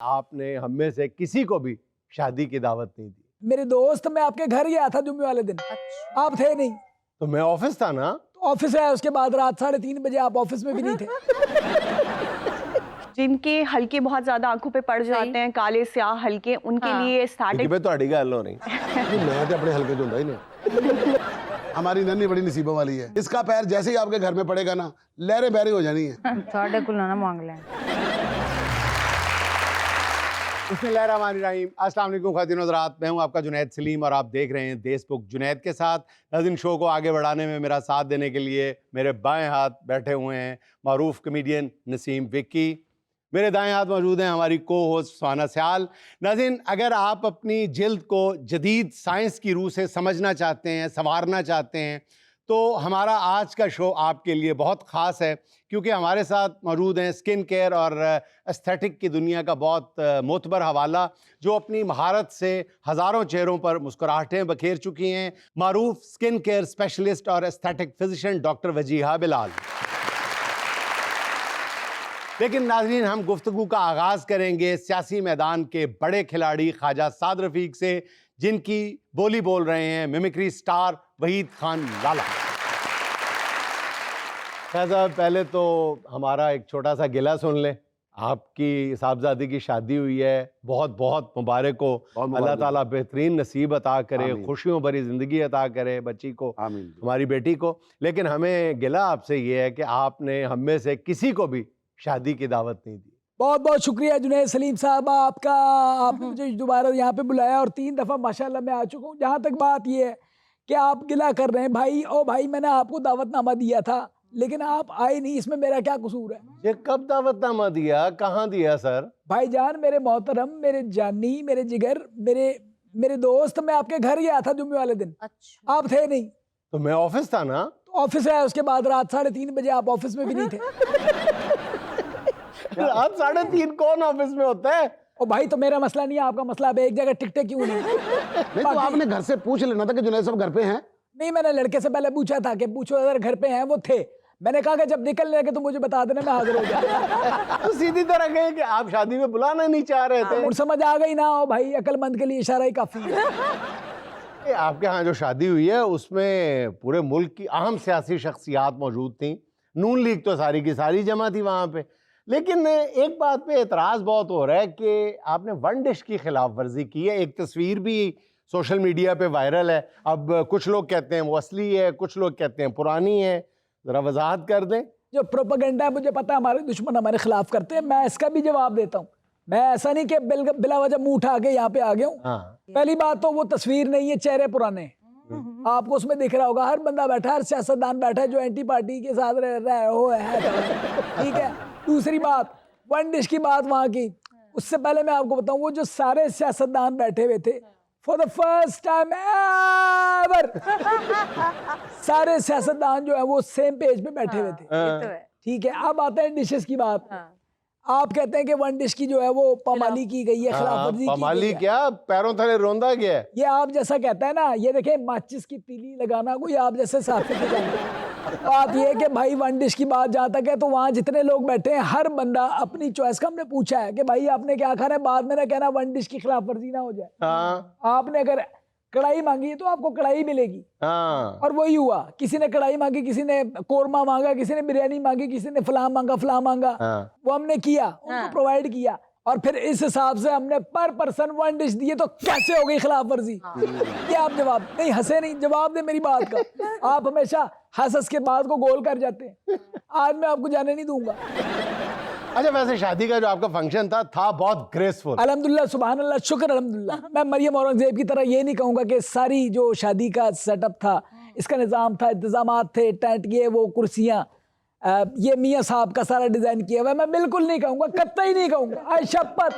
आपने हम में से किसी को भी शादी की दावत नहीं दी। मेरे दोस्त, मैं आपके घर गया था जुम्मे वाले दिन। अच्छा। आप थे नहीं। तो मैं ऑफिस था ना। तो ऑफिस है, उसके बाद रात 3:30 बजे आप ऑफिस में भी नहीं थे। जिनके हल्के बहुत ज्यादा आंखों पे पड़ जाते हैं, काले स्याह हल्के, उनके लिए स्टैटिक तो अड़ी गल हो रही मैं तो अपने हल्के चुंदा ही नहीं। हमारी नन्ही बड़ी नसीबों वाली है। इसका पैर जैसे ही आपके घर में पड़ेगा ना, लहरें बहरी हो जानी है। थोड़े को ना मांग लें। बिस्मिल्लाहिर्रहमानिर्रहीम। अस्सलाम वालेकुम ख़वातीन व हज़रात, मैं हूं आपका जुनैद सलीम और आप देख रहे हैं देशबुक जुनैद के साथ। नाज़रीन, शो को आगे बढ़ाने में मेरा साथ देने के लिए मेरे बाएं हाथ बैठे हुए हैं मारूफ कमेडियन नसीम विक्की। मेरे दाएं हाथ मौजूद हैं हमारी को होस्ट सुहाना सयाल। नाज़रीन, अगर आप अपनी जिल्द को जदीद साइंस की रूह से समझना चाहते हैं, संवारना चाहते हैं, तो हमारा आज का शो आपके लिए बहुत ख़ास है, क्योंकि हमारे साथ मौजूद हैं स्किन केयर और एस्थेटिक की दुनिया का बहुत मोतबर हवाला, जो अपनी महारत से हज़ारों चेहरों पर मुस्कुराहटें बखेर चुकी हैं। मारूफ स्किन केयर स्पेशलिस्ट और aesthetic physician doctor Wajiha Bilal. लेकिन नाज़रीन, हम गुफ्तगू का आगाज़ करेंगे सियासी मैदान के बड़े खिलाड़ी ख्वाजा साद रफ़ीक से, जिनकी बोली बोल रहे हैं मिमिक्री स्टार वहीद खान लाला। साहब, पहले तो हमारा एक छोटा सा गिला सुन ले। आपकी साहबजादी की शादी हुई है, बहुत बहुत मुबारक हो। अल्लाह ताला बेहतरीन नसीब अता करे, खुशियों भरी ज़िंदगी अता करे बच्ची को, हमारी बेटी को। लेकिन हमें गिला आपसे ये है कि आपने हम में से किसी को भी शादी की दावत नहीं दी। बहुत बहुत शुक्रिया जुनैद सलीम साहब आपका। आपने मुझे दोबारा यहाँ पे बुलाया और 3 दफ़ा माशाल्लाह मैं आ चुका हूँ। जहाँ तक बात ये है कि आप गिला कर रहे हैं भाई, ओ भाई मैंने आपको दावतनामा दिया था लेकिन आप आए नहीं, इसमें मेरा क्या कसूर है? ये कब दावतनामा दिया, कहाँ दिया सर? भाईजान, मेरे मोहतरम, मेरे जानी, मेरे जिगर, मेरे दोस्त, मैं आपके घर गया था जुम्मे वाले दिन। अच्छा। आप थे नहीं। तो मैं ऑफिस था ना। तो ऑफिस है, उसके बाद रात 3:30 बजे आप ऑफिस में भी नहीं थे। रात 3:30 कौन ऑफिस में होता है? ओ भाई, तो मेरा मसला नहीं है, आपका मसला है। एक जगह टिकटे क्यों नहीं? नहीं तो आपने घर से पूछ लेना था कि जुनैद साहब घर पे हैं। नहीं, मैंने लड़के से पहले पूछा था कि पूछो अगर घर पे हैं। वो थे। मैंने कहा कि जब निकल लगे तो मुझे बता देना, मैं हाजिर हो जाऊंगा। तो सीधी तरह कहे कि आप शादी में बुलाना नहीं चाह रहे थे। और समझ आ गई ना। ओ भाई, अक्लमंद के लिए इशारा ही काफी है। आपके यहाँ जो शादी हुई है उसमें पूरे मुल्क की अहम सियासी शख्सियात मौजूद थी। नून लीग तो सारी की सारी जमा थी वहाँ पे। लेकिन एक बात पे एतराज़ बहुत हो रहा है कि आपने वन डिश की खिलाफ वर्जी की है। एक तस्वीर भी सोशल मीडिया पे वायरल है। अब कुछ लोग कहते हैं वो असली है, कुछ लोग कहते हैं पुरानी है। ज़रा वजाहत कर दें। जो प्रोपेगेंडा है, मुझे पता है हमारे दुश्मन हमारे खिलाफ करते हैं, मैं इसका भी जवाब देता हूँ। मैं ऐसा नहीं कि बिला वजह मुंह उठा के यहाँ पे आ गया हूँ। हाँ। पहली बात तो वो तस्वीर नहीं है, चेहरे पुराने। आपको उसमें दिख रहा होगा, हर बंदा बैठा है, हर सियासतदान बैठा है जो एंटी पार्टी के साथ रह रहा है, वो है। ठीक है। दूसरी बात, वन डिश की बात वहां की। उससे पहले मैं आपको बताऊं, वो जो सारे सियासतदान बैठे हुए थे, for the first time ever सारे सियासतदान जो है वो सेम पेज पे बैठे हुए थे। ठीक है। अब आते हैं डिशेस की बात। आप कहते हैं कि वन डिश की जो है वो पामाली की गई है, खिलाफ वर्जी की गई है। पामाली क्या, पैरों तले रोंदा गया है। ये आप जैसा कहता है ना, ये देखें माचिस की तीली लगाना कोई आप जैसे साथी के जाए। बात ये है कि भाई वन डिश की बात जहाँ तक है, तो वहाँ जितने लोग बैठे हैं हर बंदा अपनी चॉइस का। हमने पूछा है कि भाई आपने क्या खाना है, बाद में ना कहना वन डिश की खिलाफ वर्जी ना हो जाए। हाँ। आपने अगर कढ़ाई मांगी तो आपको कढ़ाई मिलेगी। हाँ। और वही हुआ, किसी ने कढ़ाई मांगी, किसी ने कोरमा मांगा, किसी ने बिरयानी मांगी, किसी ने फलां मांगा। हाँ। वो हमने किया, उनको प्रोवाइड किया, और फिर इस हिसाब से हमने पर पर्सन वन डिश दिए। तो कैसे हो गई खिलाफ वर्जी? ये आप जवाब नहीं, हंसे नहीं, जवाब दे मेरी बात का। आप हमेशा हंस के बात को गोल कर जाते हैं। आज मैं आपको जाने नहीं दूंगा। अच्छा, वैसे शादी का जो आपका फंक्शन था बहुत ग्रेसफुल। अल्हम्दुलिल्लाह, सुभान अल्लाह, शुक्र अल्हम्दुलिल्लाह। मैं मरियम औरंगजेब की तरह ये नहीं कहूँगा कि सारी जो शादी का सेटअप था, इसका निज़ाम था, इंतजामात थे, टेंट, ये वो कुर्सियाँ, ये मियाँ साहब का सारा डिज़ाइन किया हुआ है। मैं बिल्कुल नहीं कहूँगा, कतई नहीं कहूँगा, आई शपथ।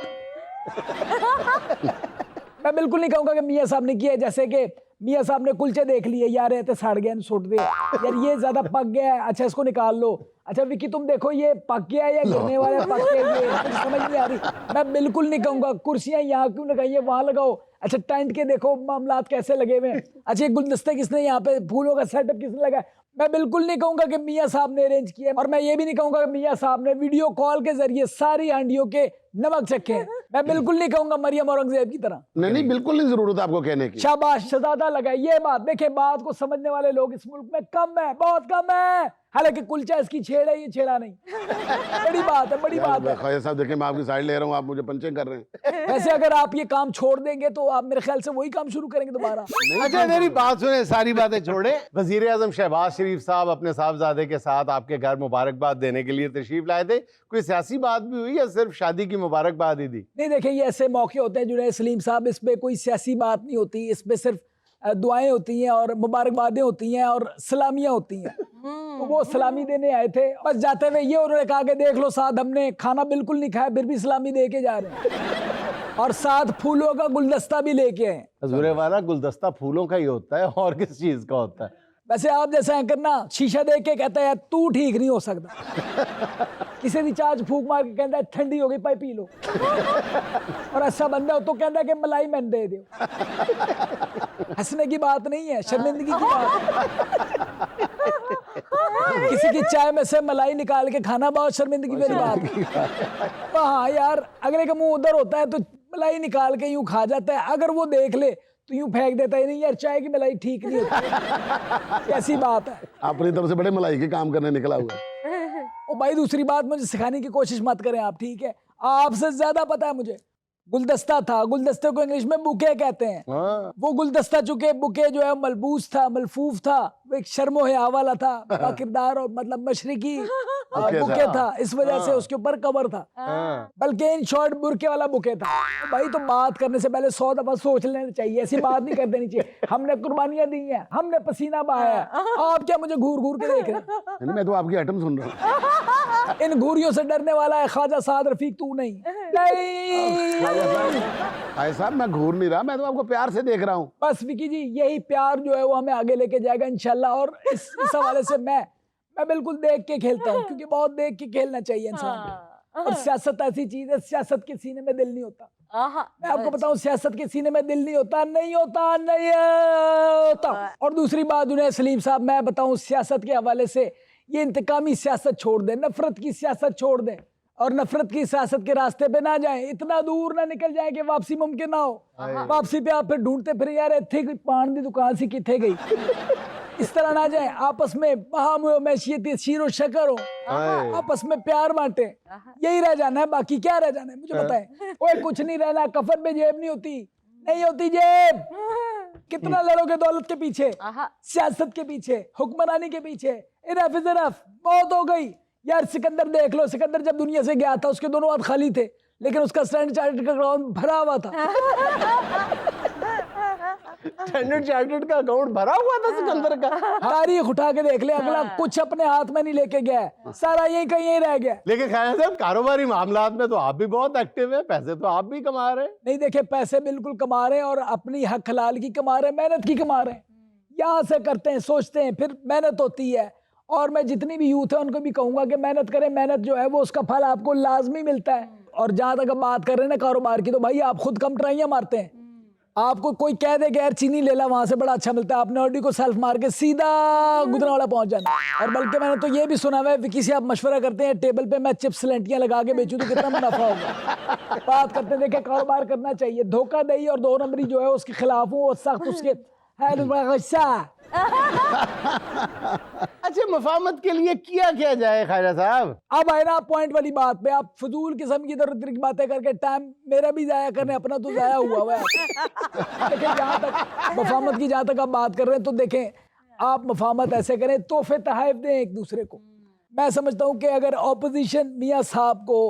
मैं बिल्कुल नहीं कहूँगा कि मियाँ साहब ने किया है। जैसे कि मियाँ साहब ने कुलचे देख लिए, यार ये तो सड़ गया, सुट दे यार, ये ज़्यादा पक गया है, अच्छा इसको निकाल लो। अच्छा विक्की तुम देखो ये पक गया है या गिरने वाला है, पक गया, ये समझ नहीं आ रही। मैं बिल्कुल नहीं कहूँगा कुर्सियाँ यहाँ क्यों लगाई है, वहाँ लगाओ। अच्छा टेंट के देखो मामलात कैसे लगे हुए हैं। अच्छा ये गुलदस्ते किसने, यहाँ पे फूलों का सेटअप किसने लगाया। मैं बिल्कुल नहीं कहूँगा कि मियाँ साहब ने अरेंज किया, और मैं ये भी नहीं कहूँगा कि मियाँ साहब ने वीडियो कॉल के जरिए सारी हांडियों के नमक चखे हैं। मैं बिल्कुल नहीं कहूंगा मरियम औरंगजेब की तरह। नहीं, बिल्कुल नहीं जरूरत है आपको कहने की। शाबाश, शहजादा लगा ये बात। देखिए, बात को समझने वाले लोग इस मुल्क में कम है, बहुत कम है। हालांकि कुलचा इसकी छेड़ है, ये छेड़ा नहीं। बड़ी बात है, बड़ी बात है। ख्वाजा साहब देखिए, मैं आपकी साइड ले रहा हूँ, आप मुझे पंचिंग कर रहे हैं। वैसे अगर आप ये काम छोड़ देंगे तो आप मेरे ख्याल से वही काम शुरू करेंगे दोबारा। अच्छा मेरी बात सुने, सारी बातें छोड़े। वजीर आजम शहबाज शरीफ साहब अपने साहबजादे के साथ आपके घर मुबारकबाद देने के लिए तशरीफ लाए थे। कोई सियासी बात भी हुई या सिर्फ शादी की मुबारकबाद ही दी? नहीं, देखिए, ये ऐसे मौके होते हैं जुनैद सलीम साहब, इसमें कोई सियासी बात नहीं होती, इसमें सिर्फ दुआएं होती हैं और मुबारकबादें होती हैं और सलामियां होती हैं। तो वो सलामी देने आए थे। बस जाते हुए ये उन्होंने कहा कि देख लो साथ, हमने खाना बिल्कुल नहीं खाया, फिर भी सलामी दे के जा रहे हैं और साथ फूलों का गुलदस्ता भी लेके आए। हजूरे वाला, गुलदस्ता फूलों का ही होता है और किस चीज का होता है? वैसे आप जैसा एंकर ना शीशा देख के कहता है यार तू ठीक नहीं हो सकता, किसी की चाच फूक मार के कहता है ठंडी हो गई पाई पी लो, और ऐसा बंदा हो तो कहता है कि मलाई मैंने दे दो। हंसने की बात नहीं है, शर्मिंदगी की बात है। किसी की चाय में से मलाई निकाल के खाना बहुत शर्मिंदगी वाली बात है। तो हाँ यार, अगले का मुंह उधर होता है तो मलाई निकाल के यूं खा जाता है, अगर वो देख ले तो यूं फेंक देता है, नहीं यार चाय की मलाई ठीक नहीं होती। कैसी बात है? अपनी तरफ से बड़े मलाई के काम करने निकला हुआ है। ओ भाई, दूसरी बात मुझे सिखाने की कोशिश मत करें आप, ठीक है? आपसे ज्यादा पता है मुझे। गुलदस्ता था, गुलदस्ते को इंग्लिश में बुके कहते हैं। वो गुलदस्ता चूंकि बुके जो है मलबूस था, मलफूफ था, वो एक शर्मो हया वाला था, बाकिरदार और मतलब मशरिकी बुके था, इस वजह से उसके ऊपर कवर था, बल्कि इन शॉर्ट बुरके वाला बुके था। तो भाई, तो बात करने से पहले 100 दफा सोच लेना चाहिए, ऐसी बात नहीं कर देनी चाहिए। हमने कुर्बानियां दी हैं, हमने पसीना बहाया है, आप क्या मुझे घूर घूर के देख रहे हैं? मैं तो आपकी आइटम सुन रहा हूँ। इन घूरियों से डरने वाला है ख्वाजा साद रफीक, तू नहीं। भाई साहब, मैं घूर नहीं रहा, मैं तो आपको प्यार से देख रहा हूँ। बस विकी जी, यही प्यार जो है वो हमें आगे लेके जाएगा इंशाल्लाह। और इस हवाले से मैं बिल्कुल देख के खेलता हूँ, क्योंकि बहुत देख के खेलना चाहिए इंसान को। और सियासत ऐसी चीज है, सियासत के सीने में दिल नहीं होता। मैं आपको बताऊं, सियासत के सीने में दिल नहीं होता, नहीं होता, नहीं होता। और दूसरी बात जुनैद सलीम साहब, मैं बताऊं सियासत के हवाले से, ये इंतकामी सियासत छोड़ दें, नफरत की सियासत छोड़ दें और नफरत की सियासत के रास्ते पे ना जाएं, इतना दूर ना निकल जाए कि वापसी मुमकिन ना हो। वापसी पे आप फिर ढूंढते फिर यार इत्थे कोई पान दी दुकान सी किथे गई, इस तरह ना जाए। आपस में बहाम हो, मैशियत शीरो शकर हो, आपस में प्यार बांटे, यही रह जाना है, बाकी क्या रह जाना है मुझे बताएं। ओए कुछ नहीं रहना, कफन में जेब नहीं होती, नहीं होती जेब। कितना लड़ोगे दौलत के पीछे, सियासत के पीछे, हुक्मरानी के पीछे, इनफ इज इनफ, बहुत हो गई यार। सिकंदर देख लो, सिकंदर जब दुनिया से गया था उसके दोनों हाथ खाली थे, लेकिन उसका स्टैंडर्ड चार्टर्ड का अकाउंट भरा हुआ था। स्टैंडर्ड चार्टर्ड का अकाउंट भरा हुआ था सिकंदर का। तारीख उठा के देख ले, अगला कुछ अपने हाथ में नहीं लेके गया, सारा यही कहीं यही रह गया। लेकिन ख्याल साहब, कारोबारी मामलात में तो आप भी बहुत एक्टिव है, पैसे तो आप भी कमा रहे हैं। नहीं देखिए, पैसे बिल्कुल कमा रहे हैं और अपनी हक हलाल की कमा रहे हैं, मेहनत की कमा रहे हैं। यहाँ से करते हैं, सोचते हैं, फिर मेहनत होती है। और मैं जितनी भी यूथ है उनको भी कहूंगा कि मेहनत करें, मेहनत जो है वो उसका फल आपको लाजमी मिलता है। और जहां तक बात कर रहे हैं ना कारोबार की, तो भाई आप खुद कम ट्राइयां मारते हैं। आपको कोई कह दे कि यार चीनी ले ला, वहां से बड़ा अच्छा मिलता है, आपने ऑडी को सेल्फ मार के सीधा गुजरावाला पहुंच जाना। और बल्कि मैंने तो ये भी सुना हुआ है, विकी से आप मशवरा करते हैं, टेबल पे मैं चिप्स लंटियां लगा के बेचूं तो कितना मुनाफा होगा। बात करते देखे, कारोबार करना चाहिए। धोखाधड़ी और 2 नंबरी जो है उसके खिलाफ हूँ और सख्त उसके अच्छा, मफामत के लिए किया क्या जाए ख्वाजा साहब? अब आए ना पॉइंट वाली बात पे, आप फजूल किस्म की इधर उधर की बातें करके टाइम मेरा भी जाया करने, अपना तो जाया हुआ है। लेकिन जहाँ तक मफामत की, जहाँ तक आप बात कर रहे हैं, तो देखें आप मफामत ऐसे करें, तोहफे तहाइफ दें एक दूसरे को। मैं समझता हूँ कि अगर ऑपोजिशन मियाँ साहब को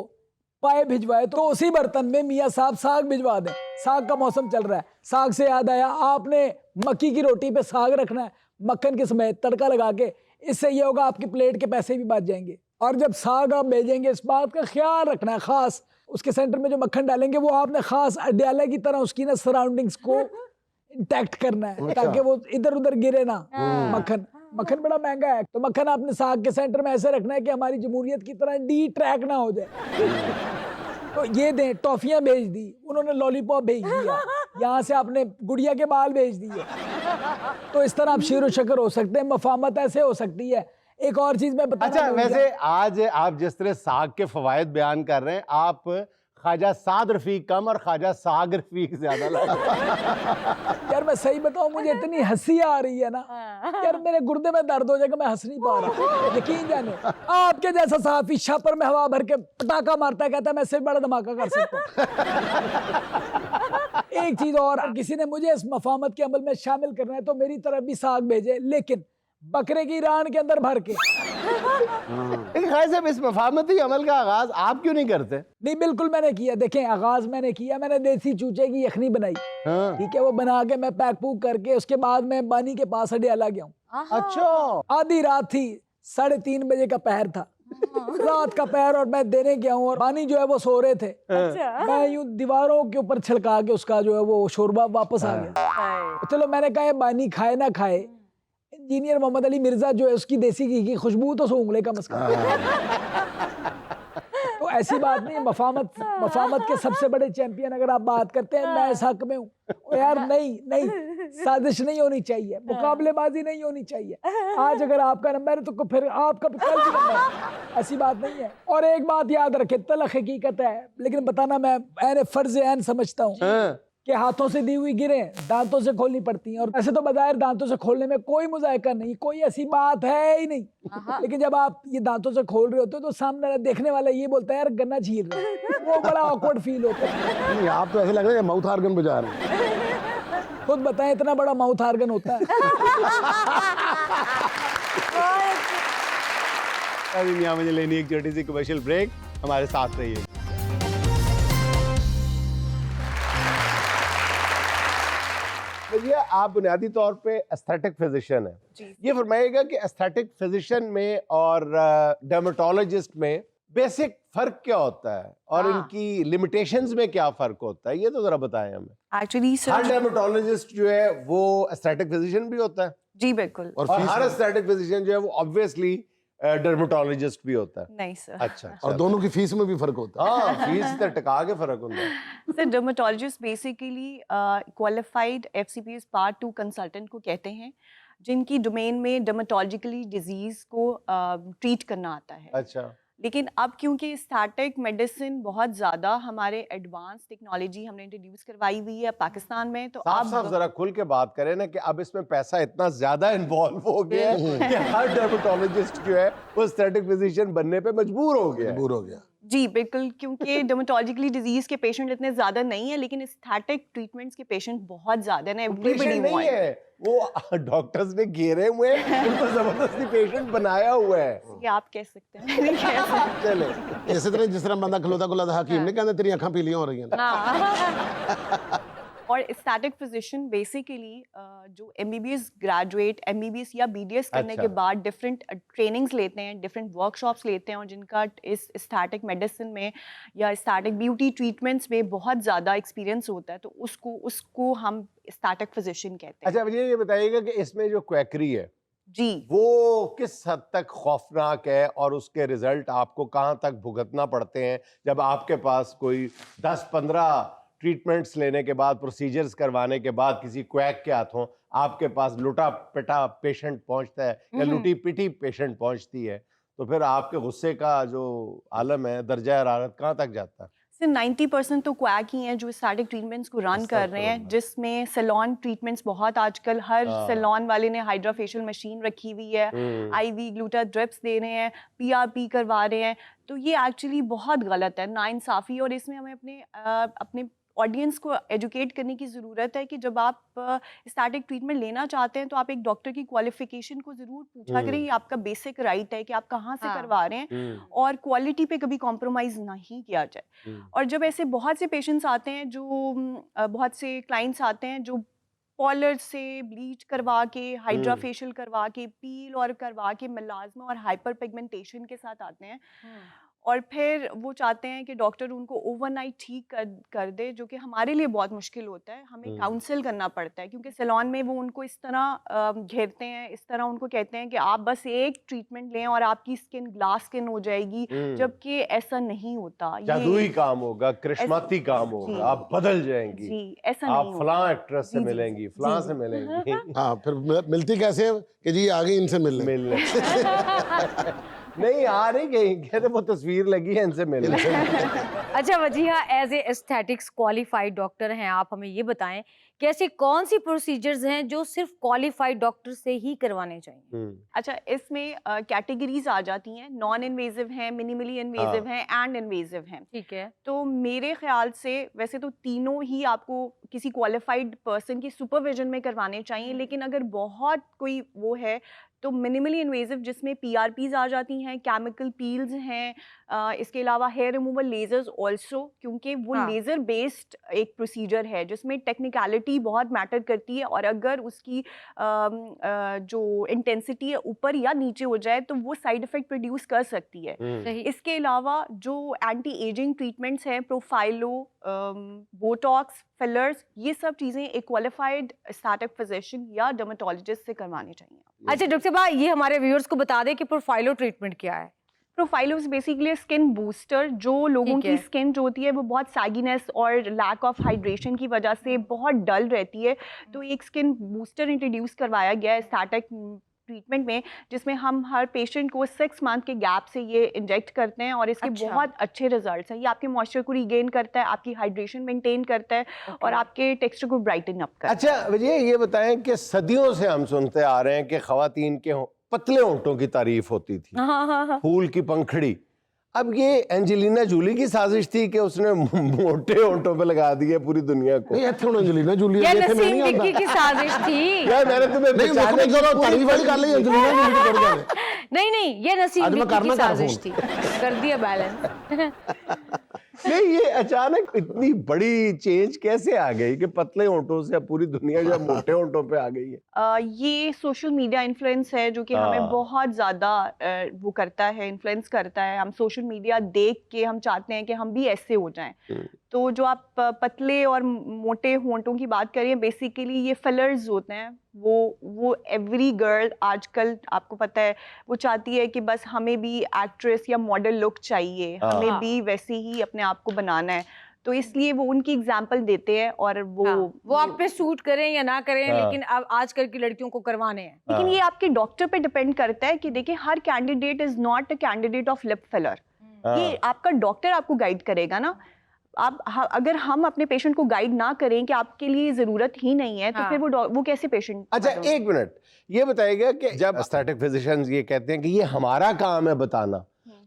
पाए भिजवाए तो उसी बर्तन में मियाँ साहब साग भिजवा दें। साग का मौसम चल रहा है, साग से याद आया, आपने मक्की की रोटी पे साग रखना है, मक्खन के समेत तड़का लगा के। इससे ये होगा आपकी प्लेट के पैसे भी बच जाएंगे। और जब साग आप भेजेंगे, इस बात का ख्याल रखना है खास, उसके सेंटर में जो मक्खन डालेंगे वो आपने खास अड्याला की तरह उसकी ना सराउंडिंग्स को इंटैक्ट करना है, ताकि वो इधर उधर गिरे ना। मक्खन बड़ा महंगा है, तो मक्खन आपने साग के सेंटर में ऐसे रखना है कि हमारी जमहूरियत की तरह डी ट्रैक ना हो जाए। तो ये दें, टॉफियां भेज दी, उन्होंने लॉलीपॉप भेज दिया, यहाँ से आपने गुड़िया के बाल भेज दिए। तो इस तरह आप शेर व शकर हो सकते हैं, मफामत ऐसे हो सकती है। एक और चीज मैं बताना अच्छा, वैसे आज आप जिस तरह साग के फवायद बयान कर रहे हैं, आप ख्वाजा साद रफीक कम और ख्वाजा साग रफीक ज्यादा लगा। यार मैं सही बताऊं, मुझे इतनी हंसी आ रही है ना यार, मेरे गुर्दे में दर्द हो जाएगा, मैं हंस नहीं पा रहा। यकीन जाने आपके जैसा साफी छापर में हवा भर के पटाखा मारता है, कहता है मैं इससे बड़ा धमाका कर सकता हूं। एक चीज और, किसी ने मुझे इस मफामत के अमल में शामिल करना है तो मेरी तरफ भी साग भेजे, लेकिन बकरे की रान के अंदर भर के। लेकिन खालिद साहब, इस मफामती अमल का आगाज आप क्यों नहीं करते? नहीं बिल्कुल मैंने किया, देखें आगाज मैंने किया, मैंने देसी चूचे की यखनी बनाई, हाँ। ठीक है, वो बना के मैं पैक पूक करके उसके बाद मैं बानी के पास अडियाला गया हूँ। अच्छा, आधी रात थी, 3:30 बजे का पहर था, रात का पहर, और मैं देने गया हूँ और बानी जो है वो सो रहे थे। मैं यूं दीवारों के ऊपर छिड़का के उसका जो है वो शोरबा वापस आ गया। चलो मैंने कहा ये बानी खाए ना खाए, इंजीनियर मोहम्मद अली मिर्जा जो है उसकी देसी घी की खुशबू तो सूंघ ले कम से कम। तो ऐसी बात नहीं, मफामत के सबसे बड़े चैंपियन अगर आप बात करते हैं, मैं इस हक में हूँ यार। नहीं, साजिश नहीं होनी चाहिए, मुकाबलेबाजी नहीं होनी चाहिए। आज अगर आपका नंबर है तो फिर आपका कल भी नंबर है, ऐसी बात नहीं है। और एक बात याद रखे, तलख हकीकत है, लेकिन बताना मैं ऐन फर्ज ऐन समझता हूँ कि हाथों से दी हुई गिरे दांतों से खोलनी पड़ती हैं, और ऐसे तो बजाय दांतों से खोलने में कोई मुजायका नहीं, कोई ऐसी बात है ही नहीं। लेकिन जब आप ये दांतों से खोल रहे होते हो तो सामने देखने वाला ये बोलता है यार गन्ना छील रहे हैं, वो बड़ा ऑकवर्ड फील होता है। नहीं, आप तो ऐसे लग रहे हैं माउथ आर्गन बजा रहे हैं। खुद बताएं इतना बड़ा माउथ आर्गन होता है। अभी यहाँ मुझे लेनी एक छोटी सी कमर्शियल ब्रेक, हमारे साथ रहिए। भैया, आप बुनियादी तौर पे एस्थेटिक फिजिशियन हैं, ये फरमाइएगा कि एस्थेटिक फिजिशियन में और डर्मेटोलॉजिस्ट में बेसिक फर्क क्या होता है और इनकी लिमिटेशंस में क्या फर्क होता है, ये तो जरा बताएं हमें। एक्चुअली हर डर्मेटोलॉजिस्ट जो है वो एस्थेटिक फिजिशियन भी होता है, जी बिल्कुल, और हर एस्थेटिक फिजिशियन जो है वो ऑब्वियसली डर्मेटोलॉजिस्ट भी होता है। नहीं सर। अच्छा, और दोनों की फीस में भी फर्क होता है। हाँ, फीस तो टका के फर्क होता है। Sir dermatologist basically qualified FCPS part 2 consultant को कहते हैं, जिनकी डोमेन में डर्मेटोलॉजिकली डिजीज को ट्रीट करना आता है। अच्छा, लेकिन अब क्योंकि स्टैटिक मेडिसिन बहुत ज़्यादा हमारे एडवांस टेक्नोलॉजी हमने इंट्रोड्यूस करवाई हुई है पाकिस्तान में, तो साफ अब जरा खुल के बात करें ना कि अब इसमें पैसा इतना ज्यादा इन्वॉल्व हो गया है कि हर डर्मेटोलॉजिस्ट जो है वो एस्थेटिक फिजिशियन बनने पे मजबूर हो गया है। मजबूर हो गया। जी बिल्कुल, क्योंकि डर्मेटोलॉजिकली डिजीज के पेशेंट इतने ज़्यादा नहीं है, लेकिन स्टैटिक ट्रीटमेंट के पेशेंट बहुत ज़्यादा हैं। पेशेंट नहीं एवरीबॉडी है, वो डॉक्टर्स ने घेरे हुए हैं, उनको जबरदस्ती पेशेंट बनाया हुआ है। ये आप कह सकते हैं, मैं नहीं कह सकती। चले, इसी तरह जिस तरह बंदा खलोता खलोता हकीम ने कहना तेरी आंखें पीलियां हो रही हैं। और स्टैटिक फिजिशियन बेसिकली जो MBBS ग्रेजुएट MBBS या BDS करने अच्छा। के बाद डिफरेंट ट्रेनिंग्स लेते हैं, डिफरेंट वर्कशॉप्स लेते हैं, और जिनका इस स्टैटिक मेडिसिन में या स्टैटिक ब्यूटी ट्रीटमेंट्स में बहुत ज़्यादा एक्सपीरियंस होता है, तो उसको हम स्टैटिक फिजिशियन कहते हैं। अच्छा मुझे ये बताइएगा कि इसमें जो क्वैकरी है जी, वो किस हद तक खौफनाक है और उसके रिजल्ट आपको कहाँ तक भुगतना पड़ते हैं जब आपके पास कोई 10-15 ट्रीटमेंट्स लेने के बाद, प्रोसीजर्स करवाने के बाद किसी क्वैक के हाथों आपके पास लुटा पिटा पेशेंट पहुंचता है या लुटी पिटी पेशेंट पहुंचती है, तो फिर आपके गुस्से का जो आलम है, दर्जा हरारत कहाँ तक जाता है? 90% तो क्वैक ही हैं जो स्टैटिक ट्रीटमेंट्स को रन कर रहे हैं, जिसमें सैलून ट्रीटमेंट्स बहुत आजकल हर सैलून वाले ने हाइड्रा फेशियल मशीन रखी हुई है, IV ग्लूटा ड्रिप्स दे रहे हैं, PRP करवा रहे हैं, तो ये एक्चुअली बहुत गलत है, नाइंसाफ़ी। और इसमें हमें अपने ऑडियंस को एजुकेट करने की ज़रूरत है कि जब आप स्टैटिक ट्रीटमेंट लेना चाहते हैं तो आप एक डॉक्टर की क्वालिफिकेशन को ज़रूर पूछा करें, ये आपका बेसिक राइट है कि आप कहाँ से करवा रहे हैं, और क्वालिटी पे कभी कॉम्प्रोमाइज़ नहीं किया जाए। और जब ऐसे बहुत से पेशेंट्स आते हैं, जो बहुत से क्लाइंट्स आते हैं जो पॉलर से ब्लीच करवा के, हाइड्रा फेशियल करवा के, पील और करवा के, मेलाज़्मा और हाइपर पिगमेंटेशन के साथ आते हैं, और फिर वो चाहते हैं कि डॉक्टर उनको ओवरनाइट ठीक कर दे, जो कि हमारे लिए बहुत मुश्किल होता है। हमें काउंसल करना पड़ता है, क्योंकि सैलून में वो उनको इस तरह घेरते हैं, इस तरह उनको कहते हैं कि आप बस एक ट्रीटमेंट लें और आपकी स्किन ग्लास स्किन हो जाएगी, जबकि ऐसा नहीं होता। जादुई काम होगा, करिश्माती काम होगा, आप बदल जाएंगी, जी, ऐसा आप नहीं फलां एक्ट्रेस से जी, जी, मिलेंगी, फलां से मिलेंगी। हाँ, फिर मिलती कैसे है कि जी आगे इनसे मिलने। नहीं आ रही कहीं, कहते वो तस्वीर लगी है इनसे मिल। अच्छा Wajiha, as a aesthetics qualified doctor हैं आप, हमें ये बताएं कि ऐसी कौन सी प्रोसीजर्स हैं जो सिर्फ क्वालिफाइड डॉक्टर से ही करवाने चाहिए? अच्छा, इसमें कैटेगरीज आ जाती हैं, नॉन इन्वेजिव हैं, मिनिमली इन्वेजिव हैं एंड इन्वेजिव हैं। ठीक है। तो मेरे ख्याल से वैसे तो तीनों ही आपको किसी क्वालिफाइड पर्सन की सुपरविजन में करवाने चाहिए, लेकिन अगर बहुत कोई वो है तो मिनिमली इन्वेजिव जिसमें PRPs आ जाती हैं, केमिकल पील्स हैं, इसके अलावा हेयर रिमूवल लेजर्स ऑल्सो, क्योंकि वो हाँ। लेज़र बेस्ड एक प्रोसीजर है जिसमें टेक्निकलिटी बहुत मैटर करती है, और अगर उसकी जो इंटेंसिटी है ऊपर या नीचे हो जाए तो वो साइड इफ़ेक्ट प्रोड्यूस कर सकती है। सही। इसके अलावा जो एंटी एजिंग ट्रीटमेंट्स हैं, प्रोफाइलो, बोटॉक्स, फिलर्स, ये सब चीज़ें एक क्वालिफाइड एस्थेटिक फिजिशियन या डर्मेटोलॉजिस्ट से करवानी चाहिए। अच्छा डॉक्टर साहब, ये हमारे व्यूअर्स को बता दें कि प्रोफाइलो ट्रीटमेंट क्या है? प्रोफाइलो इज बेसिकली स्किन बूस्टर। जो लोगों ठीक है। की स्किन जो होती है वो बहुत सैगीनेस और लैक ऑफ हाइड्रेशन की वजह से बहुत डल रहती है, तो एक स्किन बूस्टर इंट्रोड्यूस करवाया गया है एस्थेटिक ट्रीटमेंट में, जिसमें हम हर पेशेंट को 6 मंथ के गैप से ये इंजेक्ट करते हैं, और इसके अच्छा। बहुत अच्छे रिजल्ट्स हैं। ये आपके मॉइस्चर को रिगेन करता है, आपकी हाइड्रेशन मेंटेन करता है, और आपके टेक्सचर को ब्राइटन अप करता है। अच्छा वजह ये बताएं कि सदियों से हम सुनते आ रहे हैं कि खवातीन के पतले होंठों की तारीफ होती थी, हाँ। फूल की पंखड़ी। अब ये एंजेलिना जूली की साजिश थी कि उसने मोटे होंठों पे लगा दिए पूरी दुनिया को? नहीं इत्थे हुण एंजेलिना जूली ये इत्थे मैं नसीम नहीं विक्की आंदा की साजिश थी। यार मैंने तुम्हें नहीं मैं बेचारे की चलो पूरी तारीफ वाली कर ली एंजेलिना जूली तो कर गए नहीं, ये नसीम आज मैं विक्की की करना कर साजिश फोन। थी, कर दिया बैलेंस। नहीं, ये अचानक इतनी बड़ी चेंज कैसे आ गई कि पतले होंठों से अब पूरी दुनिया जो मोटे होंठों पे आ गई है? ये सोशल मीडिया इन्फ्लुएंस है जो कि हाँ। हमें बहुत ज़्यादा वो करता है, इन्फ्लुएंस करता है। हम सोशल मीडिया देख के हम चाहते हैं कि हम भी ऐसे हो जाएं। तो जो आप पतले और मोटे होंठों की बात करें, बेसिकली ये फिलर्स होते हैं, वो एवरी गर्ल आजकल आपको पता है वो चाहती है कि बस हमें भी एक्ट्रेस या मॉडल लुक चाहिए, हाँ। हमें भी वैसे ही अपने आप को बनाना है, तो इसलिए वो उनकी एग्जाम्पल देते हैं, और वो आप पे सूट करें या ना करें, हाँ। लेकिन अब आजकल की लड़कियों को करवाने हैं। लेकिन ये आपके डॉक्टर पे डिपेंड करता है कि देखिए हर candidate is not a candidate of lip filler. ये आपका डॉक्टर आपको गाइड करेगा ना। अगर हम अपने पेशेंट को गाइड ना करें कि आपके लिए जरूरत ही नहीं है, तो हाँ। फिर वो कैसे पेशेंट? अच्छा एक मिनट, ये बताइएगा कि जब एस्थेटिक फिजिशियंस ये कहते हैं कि ये हमारा काम है बताना,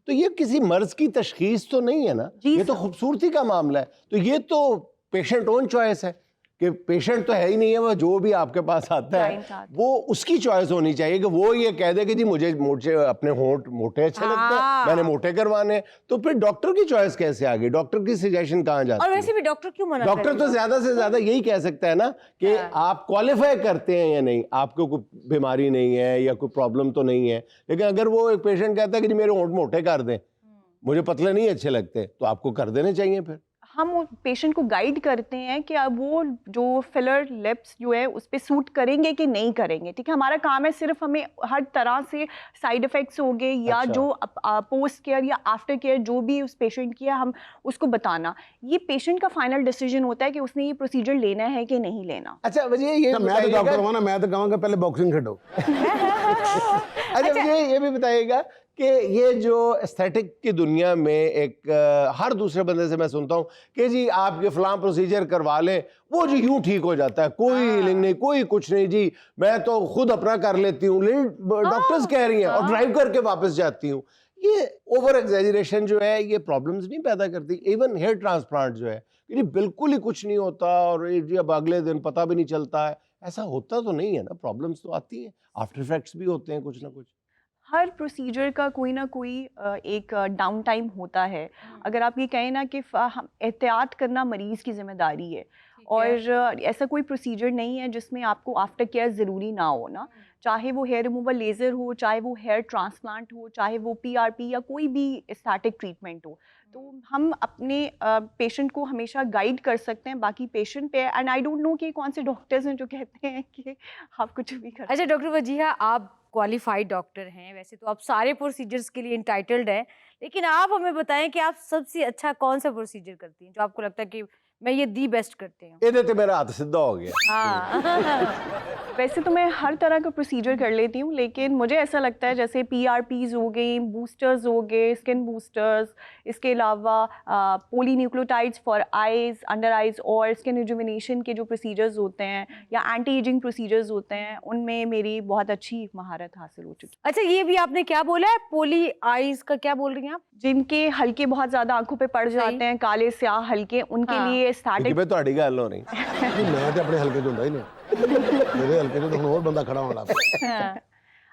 तो ये किसी मर्ज की तशखीस तो नहीं है ना, जी ये तो सर। खूबसूरती का मामला है। तो ये तो पेशेंट ओन चॉइस है कि पेशेंट तो है ही नहीं है, वो जो भी आपके पास आता है Client आता है। वो उसकी चॉइस होनी चाहिए कि वो ये कह दे कि जी मुझे मोटे अपने होंठ मोटे अच्छे लगते हैं, हाँ। मैंने मोटे करवाने हैं। तो फिर डॉक्टर की चॉइस कैसे आ गई? डॉक्टर की सजेशन कहाँ जाती और है? वैसे भी डॉक्टर क्यों मना डॉक्टर करेगा? तो ज्यादा से ज्यादा यही कह सकता है ना कि आप क्वालिफाई करते हैं या नहीं, आपको कोई बीमारी नहीं है या कोई प्रॉब्लम तो नहीं है। लेकिन अगर वो एक पेशेंट कहता है कि जी मेरे होंठ मोटे कर दें, मुझे पतले नहीं अच्छे लगते, तो आपको कर देने चाहिए। फिर हम पेशेंट को गाइड करते हैं कि अब वो जो फिलर लिप्स जो है उस पे सूट करेंगे कि नहीं करेंगे। ठीक है, हमारा काम है सिर्फ हमें हर तरह से साइड इफेक्ट्स हो गए या अच्छा। जो पोस्ट केयर या आफ्टर केयर जो भी उस पेशेंट की है, हम उसको बताना। ये पेशेंट का फाइनल डिसीजन होता है कि उसने ये प्रोसीजर लेना है कि नहीं लेना। अच्छा मुझे ये मैं तो बताइएगा- डॉक्टर हूं ना, मैं तो कहूंगा पहले बॉक्सिंग खेलो। अच्छा मुझे ये भी बताइएगा कि ये जो एस्थेटिक की दुनिया में एक हर दूसरे बंदे से मैं सुनता हूँ कि जी आप ये फलां प्रोसीजर करवा लें, वो जो यूं ठीक हो जाता है, कोई हीलिंग नहीं, कोई कुछ नहीं जी, मैं तो खुद अपना कर लेती हूँ। डॉक्टर्स कह रही हैं और ड्राइव करके वापस जाती हूँ। ये ओवर एग्जैजरेशन जो है ये प्रॉब्लम्स नहीं पैदा करती? इवन हेयर ट्रांसप्लांट जो है ये बिल्कुल ही कुछ नहीं होता और ये जी अब अगले दिन पता भी नहीं चलता है, ऐसा होता तो नहीं है ना? प्रॉब्लम्स तो आती हैं, आफ्टर इफेक्ट्स भी होते हैं कुछ ना कुछ। हर प्रोसीजर का कोई ना कोई एक डाउन टाइम होता है। अगर आप ये कहें ना कि एहतियात करना मरीज़ की जिम्मेदारी है, और ऐसा कोई प्रोसीजर नहीं है जिसमें आपको आफ्टर केयर ज़रूरी ना हो ना। चाहे वो हेयर रिमूवल लेज़र हो, चाहे वो हेयर ट्रांसप्लांट हो, चाहे वो PRP या कोई भी एस्थेटिक ट्रीटमेंट हो, तो हम अपने पेशेंट को हमेशा गाइड कर सकते हैं, बाकी पेशेंट पे। एंड आई डोंट नो कि कौन से डॉक्टर्स हैं जो कहते हैं कि आप कुछ भी कर। अच्छा डॉक्टर वजीहा, आप क्वालिफाइड डॉक्टर हैं, वैसे तो आप सारे प्रोसीजर्स के लिए इंटाइटल्ड हैं, लेकिन आप हमें बताएं कि आप सबसे अच्छा कौन सा प्रोसीजर करती हैं जो आपको लगता है कि मैं ये दी बेस्ट करती हूँ। ਇਹਦੇ ਤੇ ਮੇਰਾ ਹੱਥ ਸਿੱਧਾ ਹੋ ਗਿਆ। हाँ वैसे तो मैं हर तरह का प्रोसीजर कर लेती हूँ, लेकिन मुझे ऐसा लगता है जैसे PRPs हो गई, बूस्टर्स हो गए, स्किन बूस्टर्स, इसके अलावा पोलीन्यूक्लियोटाइड्स फॉर आइज़, अंडर आइज़ और स्किन रिजुविनेशन के जो प्रोसीजर्स होते हैं या एंटी एजिंग प्रोसीजर्स होते हैं, उनमें मेरी बहुत अच्छी महारत हासिल हो चुकी है। अच्छा, ये भी आपने क्या बोला है, पोली आइज का क्या बोल रही हैं आप? जिनके हल्के बहुत ज़्यादा आंखों पे पड़ जाते हैं, काले स्याह हल्के, उनके हाँ। लिए ਕਿ एस्थेटिक ਮੈਂ ਤੁਹਾਡੀ ਗੱਲ ਹੋ ਰਹੀ। ਨਹੀਂ, ਮੈਂ ਤੇ ਆਪਣੇ ਹਲਕੇ 'ਚ ਹੁੰਦਾ ਹੀ ਨਹੀਂ। ਮੇਰੇ ਹਲਕੇ 'ਚ ਤਾਂ ਹੁਣ ਹੋਰ ਬੰਦਾ ਖੜਾ ਹੋਣ ਲੱਗ ਪਿਆ। हाँ।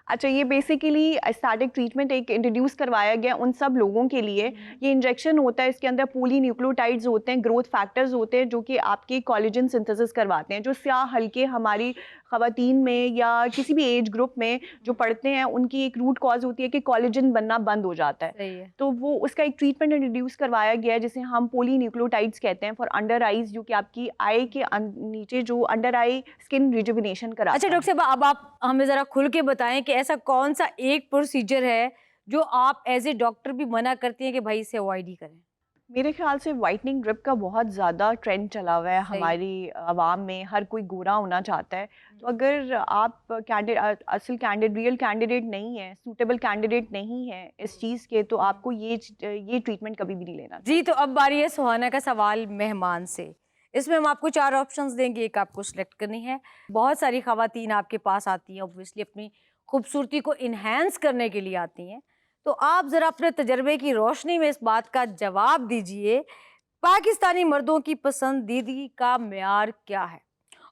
अच्छा, ये बेसिकली एस्थेटिक ट्रीटमेंट एक इंट्रोड्यूस करवाया गया उन सब लोगों के लिए। ये इंजेक्शन होता है, इसके अंदर पोलीन्यूक्लियोटाइड्स होते हैं, ग्रोथ फैक्टर्स होते हैं जो कि आपके कोलेजन सिंथेसिस करवाते हैं। जो स्याह हल्के हमारी ख़वातीन में या किसी भी एज ग्रुप में जो पड़ते हैं, उनकी एक रूट कॉज होती है कि कोलेजन बनना बंद हो जाता है। सही है। तो वो उसका एक ट्रीटमेंट इंट्रोड्यूस करवाया गया है जिसे हम पोलीन्यूक्लियोटाइड्स कहते हैं फॉर अंडर आइज, जो कि आपकी आई के नीचे जो अंडर आई स्किन रिजुविनेशन कराता अच्छा है। डॉक्टर साहब, अब आप हमें जरा खुल के बताएं कि ऐसा कौन सा एक प्रोसीजर है जो आप एज ए डॉक्टर भी मना करती हैं कि भाई इसे अवॉइड ही करें? मेरे ख्याल से वाइटनिंग ड्रिप का बहुत ज़्यादा ट्रेंड चला हुआ है सही। हमारी आवाम में। हर कोई गोरा होना चाहता है, तो अगर आप असल रियल कैंडिडेट नहीं है, सूटेबल कैंडिडेट नहीं है इस चीज़ के, तो आपको ये ट्रीटमेंट कभी भी नहीं लेना चाहिए। जी, तो अब बारी है सुहाना का सवाल मेहमान से। इसमें हम आपको 4 ऑप्शंस देंगे, एक आपको सिलेक्ट करनी है। बहुत सारी ख़वातीन आपके पास आती हैं, ऑब्वियसली अपनी खूबसूरती को इन्हेंस करने के लिए आती हैं। तो आप ज़रा अपने तजर्बे की रोशनी में इस बात का जवाब दीजिए, पाकिस्तानी मर्दों की पसंदीदगी का म्यार क्या है?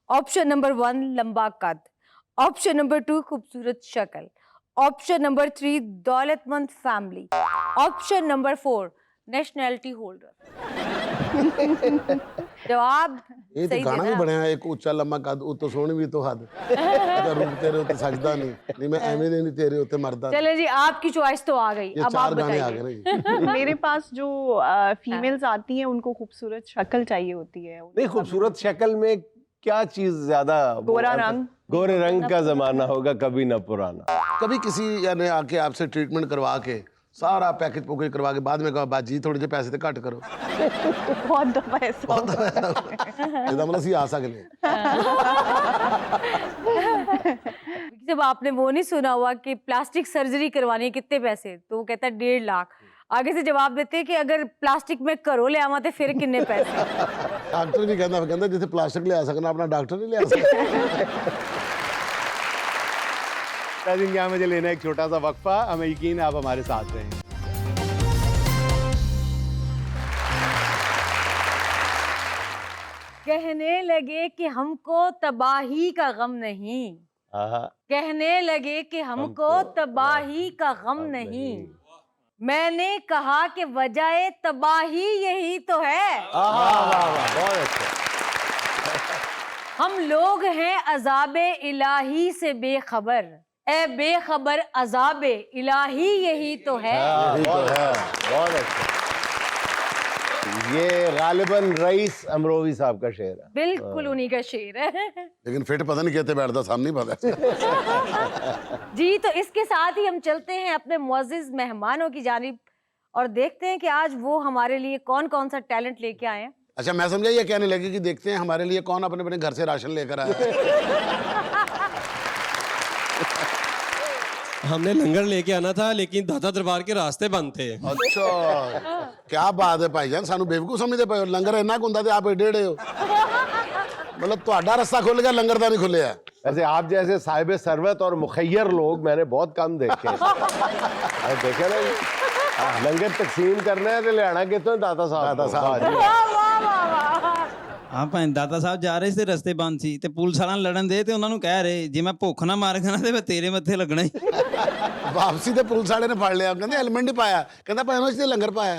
ऑप्शन नंबर 1 लंबा कद, ऑप्शन नंबर 2 खूबसूरत शक्ल, ऑप्शन नंबर 3 दौलतमंद family, option number 4 nationality holder. जवाब ਇਹ ਤੇ सही ਗਾਣਾ ਵੀ देना। ਬਣਿਆ, ਇੱਕ ਉੱਚਾ ਲੰਮਾ ਕੱਦ ਉਤੋਂ ਸੋਹਣੀ ਵੀ ਤੋਂ ਹੱਦ, ਇਹਦਾ ਰੂਪ ਤੇਰੇ ਉੱਤੇ ਸਜਦਾ ਨਹੀਂ ਮੈਂ ਐਵੇਂ ਦੇ ਨਹੀਂ ਤੇਰੇ ਉੱਤੇ ਮਰਦਾ। चले जी, आपकी चॉइस तो आ गई, ये अब आप 4 गाने आ बताइए। गए ना जी। मेरे पास जो फीमेल्स आती हैं उनको खूबसूरत शक्ल चाहिए होती है। नहीं, खूबसूरत शक्ल में क्या चीज ज्यादा गोरा रंग। गोरे रंग का जमाना होगा कभी ना पुराना। कभी किसी ने आके आपसे ट्रीटमेंट करवा के सारा पैकेज पुकेज करवा के बाद में कहा बाजी थोड़े जे पैसे तो घट करो, बहुत दफा ऐसा होता है। ਇਹਦਾ ਮਤਲਬ ਅਸੀਂ ਆ ਸਕਦੇ जब आपने वो नहीं सुना हुआ कि प्लास्टिक सर्जरी करवानी है कितने पैसे, तो वो कहता है 1.5 लाख। आगे से जवाब देते हैं कि अगर प्लास्टिक में करो ले आवा तो फिर कितने पैसे। ਡਾਕਟਰ ਵੀ ਕਹਿੰਦਾ ਜਿੱਥੇ ਪਲਾਸਟਿਕ ਲਿਆ ਸਕਣਾ ਆਪਣਾ ਡਾਕਟਰ ਨਹੀਂ ਲਿਆ ਸਕਦਾ। नाज़रीन, यहाँ मुझे लेना एक छोटा सा वक्फा। हमें यकीन है आप हमारे साथ रहें। कहने लगे कि हमको तबाही का गम नहीं, कहने लगे कि हमको तबाही का गम नहीं, मैंने कहा कि वजह तबाही यही तो है। बहुत अच्छा। हम लोग हैं अज़ाबे इलाही से बेखबर, ए बेखबर अज़ाबे इलाही यही तो है। बहुत अच्छा। ये गालिबन रईस अमरोवी साहब का शेर है। बिल्कुल उन्हीं का शेर है। लेकिन फिट पता नहीं कहते बैठता सामने पता। जी, तो इसके साथ ही हम चलते हैं अपने मुअज़्ज़िज़ मेहमानों की जानिब और देखते हैं कि आज वो हमारे लिए कौन कौन सा टैलेंट लेके आए हैं। अच्छा, मैं समझा ये कहने लगी कि देखते हैं हमारे लिए कौन अपने अपने घर से राशन लेकर आया है। हमने लंगर लेके आना था लेकिन दादा दरबार के रास्ते बंद थे। अच्छा, क्या बात है भाईजान, सानू बेवकूफ समझते पे हो। लंगर इन्ना कुछ होंदा ते आप एडे एडे हो। मतलब ਤੁਹਾਡਾ रास्ता खुल गया, लंगर दा नहीं खुलिया। वैसे आप जैसे साहिब सरवत और मुखैर लोग मैंने बहुत कम देखे। देखे ना, लंगर तकसीम करना है तो ले आना कितों दाता साहब। हाँ भाई, दादा साहब जा रहे थे, रस्ते बंद सी ते पुलिस वाला लड़न दे ते उन्होंने कह रहे जे मैं भुख ना मार खाना ते मैं तेरे मत्थे लगना ही। वापसी ते पुलिस वाले ने फड़ लिया, कहंदे हेलमेट नहीं पाया, कहंदा भाई मैं लंगर पाया।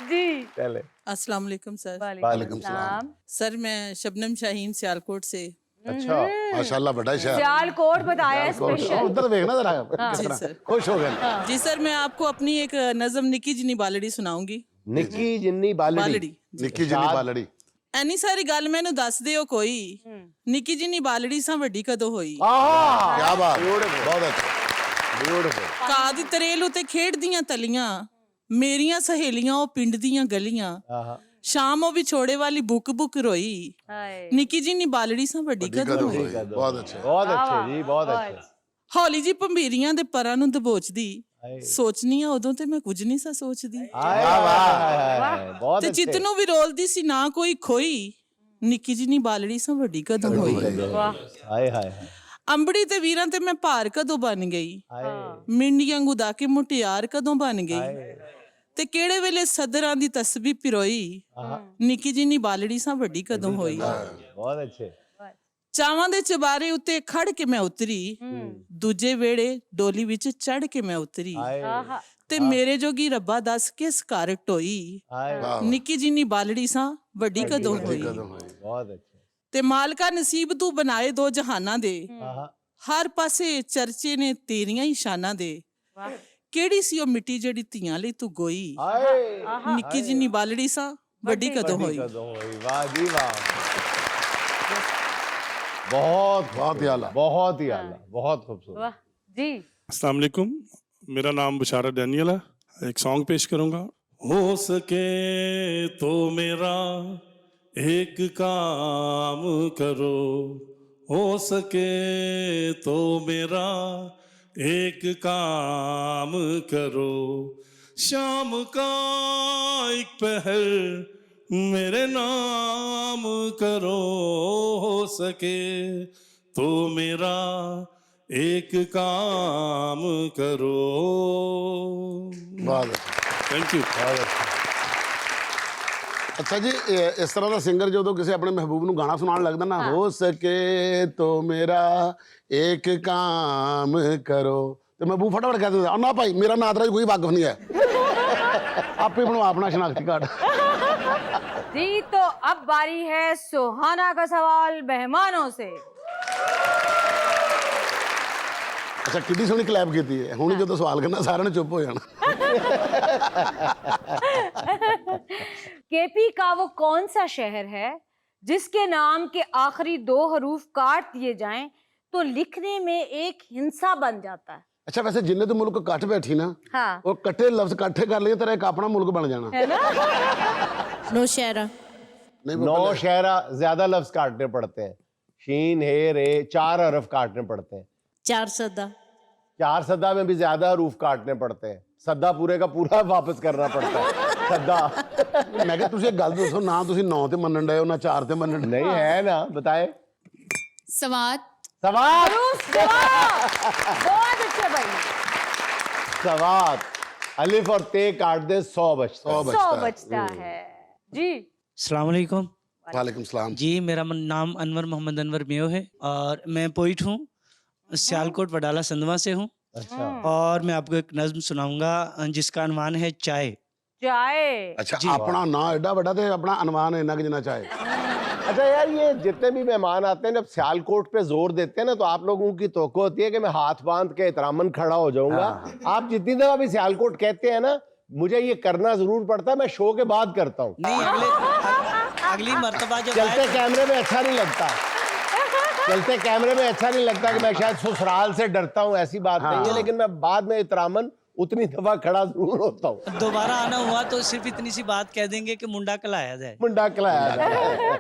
जी, चले। अस्सलाम वालेकुम सर। वालेकुम सलाम। सर मैं शबनम शाहीन सियालकोट से। अच्छा, माशाल्लाह बड़ा शहर। सियालकोट बताया स्पेशल। उधर देखना जरा, जी कितना सर। खुश हो गए। जी सर, मैं आपको अपनी एक नज़म निकी जिन्नी बालड़ी सुनाऊंगी। निक्की जिन्नी बालड़ी। बालड़ी निक्की जिन्नी बालड़ी। ਐਨੀ ਸਾਰੀ ਗੱਲ ਮੈਨੂੰ ਦੱਸ ਦਿਓ ਕੋਈ, ਨਿੱਕੀ ਜਿੰਨੀ ਬਾਲੜੀ ਸਾਂ ਵੱਡੀ ਕਦੋਂ ਹੋਈ। क्या बात, बहुत अच्छा। ब्यूटीफुल। ਘਾਹ ਦੀ ਤਰੇਲ ਉਤੇ ਖੇਡਦੀਆਂ ਤਲੀਆਂ, ਮੇਰੀਆਂ ਸਹੇਲੀਆਂ ਉਹ ਪਿੰਡ ਦੀਆਂ ਗਲੀਆਂ ਸ਼ਾਮ ਉਹ ਵਿਛੋੜੇ ਵਾਲੀ ਬੁੱਕ ਬੁੱਕ ਰੋਈ ਨਿੱਕੀ ਜੀ ਨੀ ਬਾਲੜੀ ਸਾਂ ਵੱਡੀ ਕਦੋਂ ਹੋਈ ਬਹੁਤ ਅੱਛਾ बहुत अच्छे जी, बहुत अच्छे। ਹੌਲੀ ਜੀ ਭੰਬੀਰੀਆਂ ਦੇ ਪਰਾਂ ਨੂੰ ਦਬੋਚਦੀ ਸੋਚਨੀ ਆ ਉਦੋਂ ਤੇ ਮੈਂ ਕੁਝ ਨਹੀਂ ਸਾ ਸੋਚਦੀ हाय, हाय, हाय, बहुत ਤੇ अच्छे। ਚਿੱਤ ਨੂੰ ਵੀ ਰੋਲਦੀ ਸੀ ਨਾ ਕੋਈ ਖੋਈ ਨਿੱਕੀ ਜੀ ਨੀ ਬਾਲੜੀ ਸਾਂ ਵੱਡੀ ਕਦੋਂ ਹੋਈ हाय हाय हाय ਅੰਬੜੀ ਤੇ ਵੀਰਾਂ ਤੇ ਮੈਂ ਭਾਰ ਕਦੋਂ ਬਣ ਗਈ हाय ਮਿੰਡੀਆਂ ਗੁਦਾ ਕੇ ਮੁਟਿਆਰ ਕਦੋਂ ਬਣ ਗਈ ਤੇ ਕਿਹੜੇ ਵੇਲੇ ਸਦਰਾਂ ਦੀ ਤਸਬੀਹ ਪਿਰੋਈ ਨਿੱਕੀ ਜੀ ਨੀ ਬਾਲੜੀ ਸਾਂ ਵੱਡੀ ਕਦੋਂ ਹੋਈ बहुत अच्छे। ਚਾਵਾਂ ਦੇ ਚਬਾਰੇ ਉੱਤੇ ਖੜ ਕੇ ਮੈਂ ਉਤਰੀ ਦੂਜੇ ਵੇੜੇ ਡੋਲੀ ਵਿੱਚ ਚੜ ਕੇ ਮੈਂ ਉਤਰੀ हाय ਤੇ ਮੇਰੇ ਜੋਗੀ ਰੱਬਾ ਦੱਸ ਕਿਸ ਘਰ ਟੋਈ हाय ਨਿੱਕੀ ਜੀ ਨੀ ਬਾਲੜੀ ਸਾਂ ਵੱਡੀ ਕਦੋਂ ਹੋਈ बहुत अच्छे। ਤੇ ਮਾਲਕਾ ਨਸੀਬ ਤੂੰ ਬਣਾਏ ਦੋ ਜਹਾਨਾਂ ਦੇ आहा, ਹਰ ਪਾਸੇ ਚਰਚੇ ਨੇ ਤੇਰੀਆਂ ਹੀ ਸ਼ਾਨਾਂ ਦੇ ਕਿਹੜੀ ਸੀ ਉਹ ਮਿੱਟੀ ਜਿਹੜੀ ਧੀਆਂ ਲਈ ਤੂੰ ਗੋਈ हाय ਨਿੱਕੀ ਜੀ ਨੀ ਬਾਲੜੀ ਸਾਂ ਵੱਡੀ ਕਦੋਂ ਹੋਈ कदों हुई, वाह जी वाह। बहुत बहुत ही आला। बहुत ही आला, बहुत खूबसूरत। वाह जी। अस्सलाम वालेकुम, मेरा नाम बशारत डैनियल है। एक सॉन्ग पेश करूंगा। हो सके तो मेरा एक काम करो, हो सके तो मेरा एक काम करो, शाम का एक पहर मेरे नाम करो, हो सके तो मेरा एक काम करो। ਬਹੁਤ ਅੱਛਾ थैंक यू। ਅੱਛਾ ਜੀ ਇਸ ਤਰ੍ਹਾਂ ਦਾ ਸਿੰਗਰ ਜਦੋਂ ਕਿਸੇ ਆਪਣੇ ਮਹਿਬੂਬ ਨੂੰ ਗਾਣਾ ਸੁਣਾਉਣ ਲੱਗਦਾ ਨਾ ਹੋ ਸਕੇ ਤੋ ਮੇਰਾ ਇੱਕ ਕੰਮ ਕਰੋ ਤੇ ਮਹਿਬੂਬ ਫਟਾਫਟ ਕਹਿ ਦਿੰਦਾ ਨਾ ਭਾਈ ਮੇਰਾ ਨਾਂ ਤੇਰਾ ਕੋਈ ਵਾਕਫ ਨਹੀਂ ਹੈ ਆਪੇ ਬਣਵਾ ਆਪਣਾ ਸ਼ਨਾਖਤੀ ਕਾਰਡ जी तो अब बारी है सुहाना का सवाल मेहमानों से। ਅੱਛਾ ਕਿੰਨੀ ਸੋਹਣੀ ਕਲੈਪ ਕੀਤੀ ਹੈ ਹੁਣ ਜਦੋਂ ਸਵਾਲ ਕਰਨਾ ਸਾਰਿਆਂ ਨੇ ਚੁੱਪ ਹੋ ਜਾਣਾ केपी का वो कौन सा शहर है जिसके नाम के आखिरी 2 हरूफ काट दिए जाएं तो लिखने में एक हिंसा बन जाता है? ਅੱਛਾ ਵੈਸੇ ਜਿੰਨੇ ਤੂੰ ਮੁਲਕ ਇਕੱਠ ਬੈਠੀ ਨਾ हाँ ਉਹ ਇਕੱਠੇ ਲਫ਼ਜ਼ ਇਕੱਠੇ ਕਰ ਲਈਏ ਤੇਰਾ ਇੱਕ ਆਪਣਾ ਮੁਲਕ ਬਣ ਜਾਣਾ है ना? ਨੌਸ਼ਹਿਰਾ ਨਹੀਂ वो नौ पहले- शहरा ज्यादा लफ्ज काटने पड़ते हैं, शीन हे रे 4 हरफ काटने पड़ते हैं, 4 सदा 4 सदा में भी ज्यादा हरूफ काटने पड़ते हैं, सदा पूरे का पूरा वापस करना पड़ता है सदा। ਮੈਂ ਕਿਹਾ ਤੁਸੀਂ ਇੱਕ ਗੱਲ ਦੱਸੋ ਨਾ ਤੁਸੀਂ 9 ਤੇ ਮੰਨਣ ਡਏ ਹੋ ਨਾ 4 ਤੇ ਮੰਨਣ ਡਏ नहीं है ना, बताए। ਸਵਾਤ सवात बहुत अच्छे भाई। सवात अलिफ और ते काट दे 100 बचता है। 100 बचता है जी। अस्सलाम वालेकुम वालेकुम सलाम जी। मेरा नाम अनवर मोहम्मद अनवर मेयो है और मैं पोइट हूँ, सियालकोट वडाला संधवा से हूँ। अच्छा और मैं आपको एक नज्म सुनाऊंगा जिसका अनवान है चाय। चाय। अच्छा अपना ना एडा बड़ा थे अपना अनवान है ना कि जिना चाहे अच्छा यार, ये जितने भी मेहमान आते हैं जब सियालकोट पे जोर देते हैं ना तो आप लोगों की तोक़ो होती है कि मैं हाथ बांध के एहतरामन खड़ा हो जाऊंगा। आप जितनी दफा भी सियालकोट कहते हैं ना मुझे ये करना जरूर पड़ता है, मैं शो के बाद करता हूँ। नहीं अगली मर्तबा जब चलते कैमरे में अच्छा नहीं लगता, चलते कैमरे में अच्छा नहीं लगता कि मैं शायद ससुराल से डरता हूँ, ऐसी बात नहीं है, लेकिन मैं बाद में एहतरामन उतनी दफा खड़ा जरूर होता हूँ। दोबारा आना हुआ तो सिर्फ इतनी सी बात कह देंगे कि मुंडा कलाया जाए। मुंडा कलाया जाए।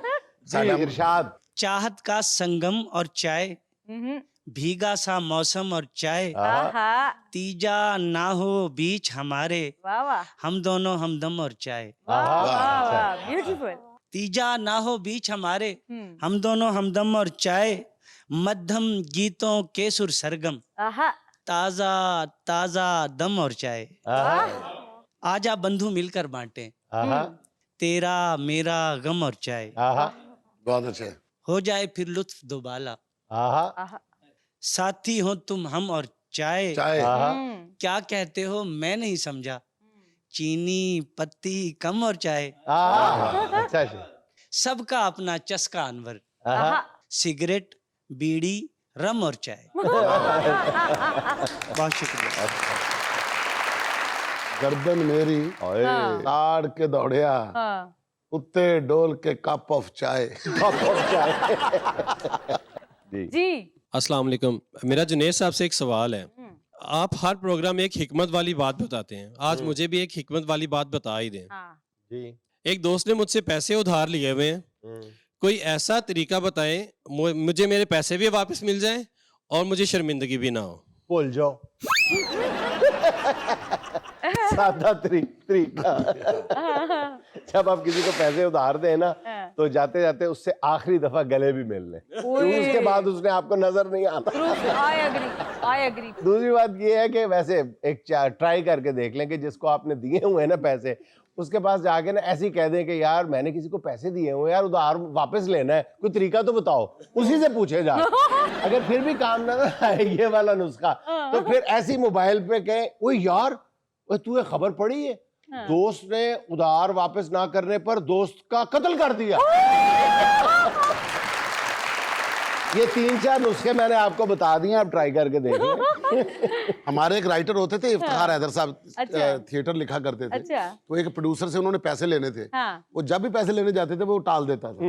जी इरशाद। चाहत का संगम और चाय, भीगा सा मौसम और चाय, आहा तीजा ना हो बीच हमारे, वाह वाह हम दोनों हमदम और चाय। वाह वाह ब्यूटीफुल। तीजा ना हो बीच हमारे, हम दोनों हमदम और चाय, मध्यम गीतों के सुर सरगम, आहा ताजा ताजा दम और चाय। आहा, आजा बंधु मिलकर बांटे आहा, तेरा मेरा गम और चाय, आहा, बहुत अच्छे हो जाए फिर लुत्फ दोबाला, आहा, आहा साथी हो तुम हम और चाय, चाहे आहा, क्या कहते हो मैं नहीं समझा, चीनी पत्ती कम और चाय, आहा, अच्छा जी, सबका अपना चस्का अनवर, आहा, सिगरेट बीड़ी रम और चाय। बहुत शुक्रिया। गर्दन मेरी ओए, ताड़ के दौड़िया हाँ उत्ते डोल के कप ऑफ चाय जी जी। अस्सलाम वालेकुम। मेरा जुनेद साहब से एक सवाल है। आप हर प्रोग्राम में एक हिकमत वाली बात बताते हैं, आज मुझे भी एक हिकमत वाली बात बता ही दें। हाँ। जी। एक दोस्त ने मुझसे पैसे उधार लिए हुए हैं, कोई ऐसा तरीका बताएं मुझे मेरे पैसे भी वापस मिल जाएं और मुझे शर्मिंदगी भी ना हो। भूल जाओ। सादा तरीका। जब आप किसी को पैसे उधार दें ना, तो जाते जाते उससे आखिरी दफा गले भी मिल लें, उसके बाद उसने आपको नजर नहीं आता। I agree. दूसरी बात ये है कि वैसे एक ट्राई करके देख लें कि जिसको आपने दिए हुए हैं ना पैसे, उसके पास जाके ना ऐसे ही कह दें कि यार मैंने किसी को पैसे दिए हुए यार, उधार वापस लेना है, कोई तरीका तो बताओ। उसी से पूछे जा। अगर फिर भी काम ना आए ये वाला नुस्खा, तो फिर ऐसी मोबाइल पे कहें, ओए यार तुझे खबर पड़ी है, दोस्त ने उधार वापस ना करने पर दोस्त का कत्ल कर दिया। ये 3-4 नुस्खे मैंने आपको बता दिए, आप ट्राई करके देख लें। हमारे एक राइटर होते थे, इफ्तिखार हैदर साहब, थिएटर लिखा करते थे। तो एक प्रोड्यूसर से उन्होंने पैसे लेने थे। वो जब भी पैसे लेने जाते थे वो टाल देता था।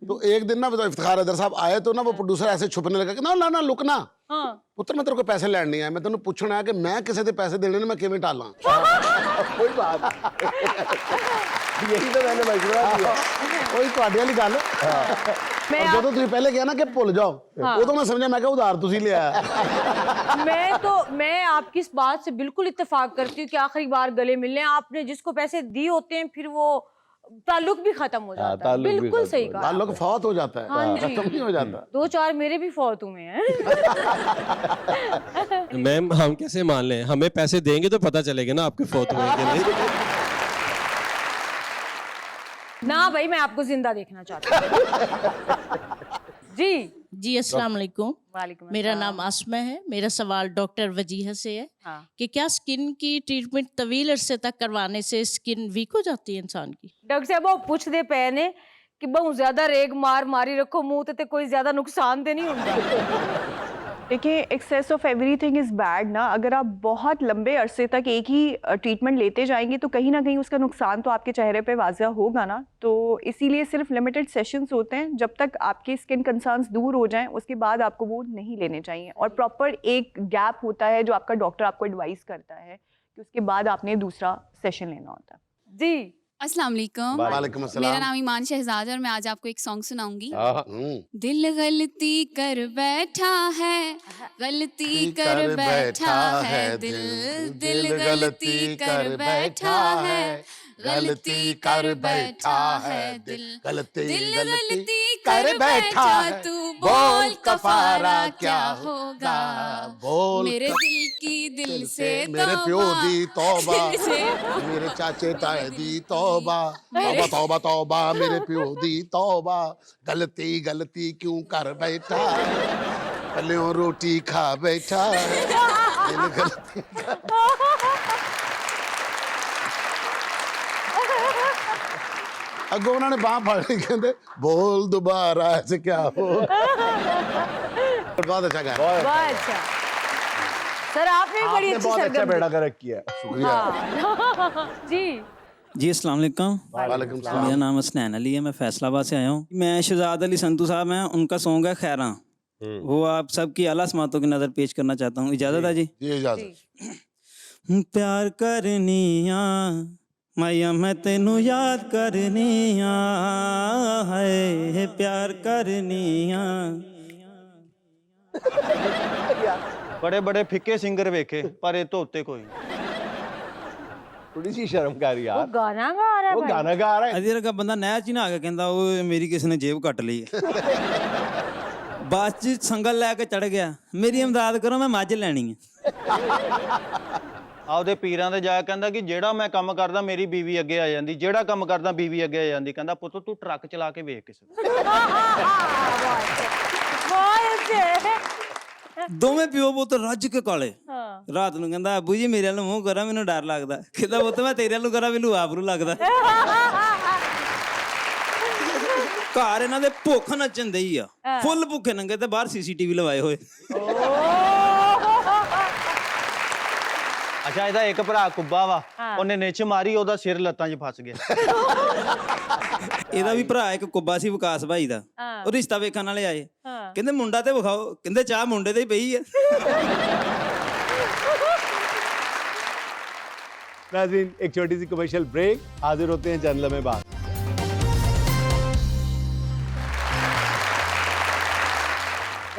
तो एक दिन ना इफ्तिखार हैदर साहब आए, तो ना वो प्रोड्यूसर ऐसे छुपने लगा कि ना ना लुक ना पुत्र, मैं तेरे को पैसे लैण नहीं आया, मैं तेन पूछना है कि मैं किसी के पैसे देने मैं किवें टाला। कोई बात यही तो मैंने मशवरा दिया। कोई ਤੁਹਾਡੇ ਵਾਲੀ ਗੱਲ। ਜਦੋਂ ਤੁਸੀਂ ਪਹਿਲੇ ਕਿਹਾ ਨਾ कि भुल जाओ, उदों मैं समझा, मैं उधार तुसी लिया। मैं आपकी इस बात से बिल्कुल इत्तेफाक करती हूँ कि आखिरी बार गले मिलने, आपने जिसको पैसे दिए होते हैं फिर वो ताल्लुक भी खत्म हो जाता है। बिल्कुल सही कहा। ताल्लुक फौत हो जाता है, खत्म नहीं हो जाता। 2-4 मेरे भी फौत हुए हैं। मैम हम कैसे मान लें, हमें पैसे देंगे तो पता चलेगा ना आपके फौत हुए कि नहीं। ना भाई, मैं आपको जिंदा देखना चाहती हूँ। जी अस्सलाम वालेकुम। वालेकुम मेरा नाम आसमा है। मेरा सवाल डॉक्टर वजीहा से है कि क्या स्किन की ट्रीटमेंट तवील अरसे तक करवाने से स्किन वीक हो जाती है इंसान की? डॉक्टर साहब वो पूछते पे ने कि बहुत ज्यादा रेग मारी रखो मुंह ते कोई ज्यादा नुकसान तो नहीं होता? देखिए, excess of everything is bad ना। अगर आप बहुत लंबे अरसे तक एक ही ट्रीटमेंट लेते जाएंगे तो कहीं ना कहीं उसका नुकसान तो आपके चेहरे पे वाज़ह होगा ना। तो इसीलिए सिर्फ लिमिटेड सेशंस होते हैं, जब तक आपके स्किन कंसर्न्स दूर हो जाएं उसके बाद आपको वो नहीं लेने चाहिए। और प्रॉपर एक गैप होता है जो आपका डॉक्टर आपको एडवाइस करता है कि उसके बाद आपने दूसरा सेशन लेना होता है। जी अस्सलाम वालेकुम। वालेकुम अस्सलाम। मेरा नाम ईमान शहजाद है और मैं आज आपको एक सॉन्ग सुनाऊंगी। दिल गलती कर बैठा है, गलती कर बैठा है, दिल गलती कर बैठा है, गलती कर बैठा है, दिल गलती कर बैठा है, तू बोल कफारा क्या होगा, बोल मेरे दिल की दिल से मेरे प्यो दी तौबा, मेरे चाचे ताए दी तौबा, तौबा तौबा तौबा, मेरे प्यो दी तौबा, गलती गलती क्यों कर बैठा, पल्लियों रोटी खा बैठा, दिल गलती अगो उन्होंने बांह फाड़ ली, कहते बोल दोबारा ऐसे क्या हो। बहुत अच्छा गा, बहुत अच्छा सर, आपने बड़ी अच्छी बहुत अच्छा बेड़ा गर्क किया, शुक्रिया। जी अस्सलाम वालेकुम। वालेकुम सलाम। मेरा नाम हसनैन अली है, मैं फैसलाबाद से आया हूँ। मैं शहजाद अली संतू साहब हैं, उनका सॉन्ग है खैरा, वो आप सबकी आला समातों की नज़र पेश करना चाहता हूँ, इजाज़त है जी? जी इजाज़त। प्यार करनिया माया मैं तेनू याद करनिया है, प्यार करनिया। बड़े बड़े फिक्के सिंगर वेखे पर ये धोते कोई थोड़ी सी शर्म कर यार। वो गाना गा रहा है, वो गाना गा रहा है। अधीर का बंदा नहर च ही ना आ गया, कहता वो मेरी किसी ने जेब कट ली है। बस च संगल लैके चढ़ गया, मेरी इमदाद करो मैं मੱਝ ਲੈਣੀ है। ਆਪਦੇ ਪੀਰਾਂ ਦੇ ਜਾ ਕਹਿੰਦਾ ਕਿ ਜਿਹੜਾ ਮੈਂ ਕੰਮ ਕਰਦਾ ਮੇਰੀ ਬੀਵੀ ਅੱਗੇ ਆ ਜਾਂਦੀ, ਜਿਹੜਾ ਕੰਮ ਕਰਦਾ ਬੀਵੀ ਅੱਗੇ ਆ ਜਾਂਦੀ। ਕਹਿੰਦਾ ਪੁੱਤ ਤੂੰ ਟਰੱਕ ਚਲਾ ਕੇ ਵੇਖ ਕਿਸੇ ਦੋਵੇਂ ਪਿਓ ਪੁੱਤ ਰੱਜ ਕੇ ਕਾਲੇ। ਰਾਤ ਨੂੰ ਕਹਿੰਦਾ ਅੱਬੂ ਜੀ ਮੇਰੇ ਵੱਲ ਮੂੰਹ ਕਰਾ, ਮੈਨੂੰ ਡਰ ਲੱਗਦਾ। ਕਹਿੰਦਾ ਪੁੱਤ ਮੈਂ ਤੇਰੇ ਵੱਲ ਕਰਾਂ, ਮੈਨੂੰ ਆਪ ਨੂੰ ਲੱਗਦਾ। ਘਰ ਇਹਨਾਂ ਦੇ ਭੁੱਖ ਨੱਚਣ ਦਈ ਆ, ਫੁੱਲ ਭੁੱਖੇ ਨੰਗੇ ਤੇ ਬਾਹਰ ਸੀਸੀਟੀਵੀ ਲਵਾਏ ਹੋਏ। ਅੱਛਾ, ਇਹਦਾ ਇੱਕ ਭਰਾ ਕੁੱਬਾ ਵਾ, ਉਹਨੇ ਨਿੱਛ ਮਾਰੀ, ਉਹਦਾ ਸਿਰ ਲੱਤਾਂ 'ਚ ਫਸ ਗਿਆ। ਇਹਦਾ ਵੀ ਭਰਾ ਇੱਕ ਕੁੱਬਾ ਸੀ ਵਿਕਾਸ ਭਾਈ ਦਾ, ਉਹ ਰਿਸ਼ਤਾ ਵੇਖਣ ਵਾਲੇ ਆਏ, ਕਹਿੰਦੇ ਮੁੰਡਾ ਤੇ ਵਿਖਾਓ, ਕਹਿੰਦੇ ਚਾਹ ਮੁੰਡੇ ਤੇ ਹੀ ਪਈ ਆ। नाज़रीन, एक छोटी सी कमर्शियल ब्रेक, हाजिर होते हैं चंद लम्हे बाद।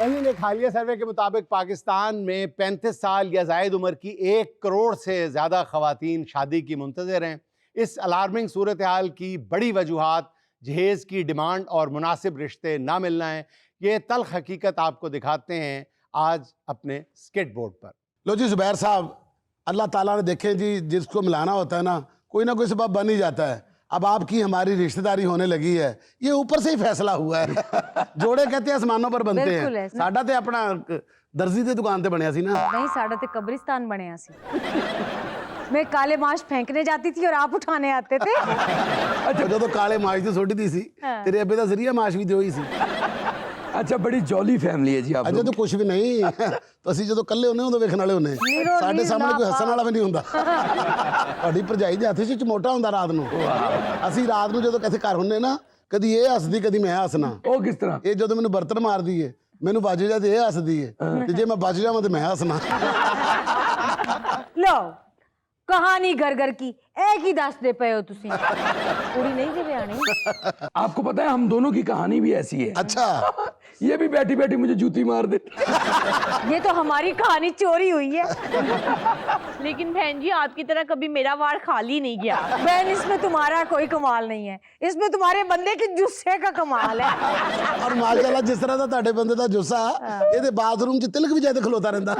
नाज़रीन, एक हालिया सर्वे के मुताबिक पाकिस्तान में 35 साल या जायद उम्र की 1 करोड़ से ज़्यादा ख़वातीन शादी की मुंतज़िर हैं। इस अलार्मिंग सूरत हाल की बड़ी वजूहात जहेज़ की डिमांड और मुनासिब रिश्ते ना मिलना है। ये तल्ख हकीकत आपको दिखाते हैं आज अपने स्केट बोर्ड पर। लो जी जुबैर साहब, अल्लाह ताला ने देखे जी, जिसको मिलाना होता है ना कोई सबब बन ही जाता है। अब आपकी हमारी रिश्तेदारी होने लगी है, ये ऊपर से ही फैसला हुआ है। जोड़े कहते हैं आसमानों पर बनते बिल्कुल हैं। है। साडा ते अपना दर्जी की दुकान ते बनया सी ना। नहीं, साढ़ा ते कब्रिस्तान बने सी। मैं काले माश फेंकने जाती थी और आप उठाने आते थे। अच्छा, जो तो काले माश दी सोटी दी सी, तेरे अब्बे दा जरिया माश भी दियोई सी। अच्छा, बड़ी जॉली फैमिली है जी आप। अजे तो कुछ भी नहीं, तो ਅਸੀਂ ਜਦੋਂ ਕੱਲੇ ਹੁੰਨੇ ਉਦੋਂ ਵੇਖਣ ਵਾਲੇ ਹੁੰਨੇ। ਸਾਡੇ ਸਾਹਮਣੇ ਕੋਈ ਹੱਸਣ ਵਾਲਾ ਵੀ ਨਹੀਂ ਹੁੰਦਾ। ਤੁਹਾਡੀ ਭਰਜਾਈ ਦੇ ਹੱਥ 'ਚ ਚਮੋਟਾ ਹੁੰਦਾ ਰਾਤ ਨੂੰ। ਅਸੀਂ ਰਾਤ ਨੂੰ ਜਦੋਂ ਕਿਸੇ ਘਰ ਹੁੰਨੇ ਨਾ, ਕਦੀ ਇਹ ਹੱਸਦੀ ਕਦੀ ਮੈਂ ਹੱਸਣਾ। ਉਹ ਕਿਸ ਤਰ੍ਹਾਂ? ਇਹ ਜਦੋਂ ਮੈਨੂੰ ਬਰਤਨ ਮਾਰਦੀ ਏ, ਮੈਨੂੰ ਵੱਜ ਜਾ ਤੇ ਇਹ ਹੱਸਦੀ ਏ, ਤੇ ਜੇ ਮੈਂ ਬਚ ਜਾਵਾਂ ਤੇ ਮੈਂ ਹੱਸਣਾ। लो कहानी घर घर की एक ही दस दे पे हो तुसी। पूरी नहीं दे आनी। आपको पता है हम दोनों की कहानी भी ऐसी है। अच्छा, ये भी बैठी बैठी मुझे जूती मार दे। ये तो हमारी कहानी चोरी हुई है। लेकिन बहन जी, आपकी तरह कभी मेरा वार खाली नहीं गया। बहन, इसमें तुम्हारा कोई कमाल नहीं है, इसमें तुम्हारे बंदे के जुस्से का कमाल है। और माशाल्लाह जिस तरह ਦਾ ਤੁਹਾਡੇ ਬੰਦੇ ਦਾ ਜੁੱਸਾ, ਇਹਦੇ ਬਾਥਰੂਮ 'ਚ ਤਿਲਕ ਵੀ ਜਾਇਦ ਖਲੋਤਾ ਰਹਿੰਦਾ।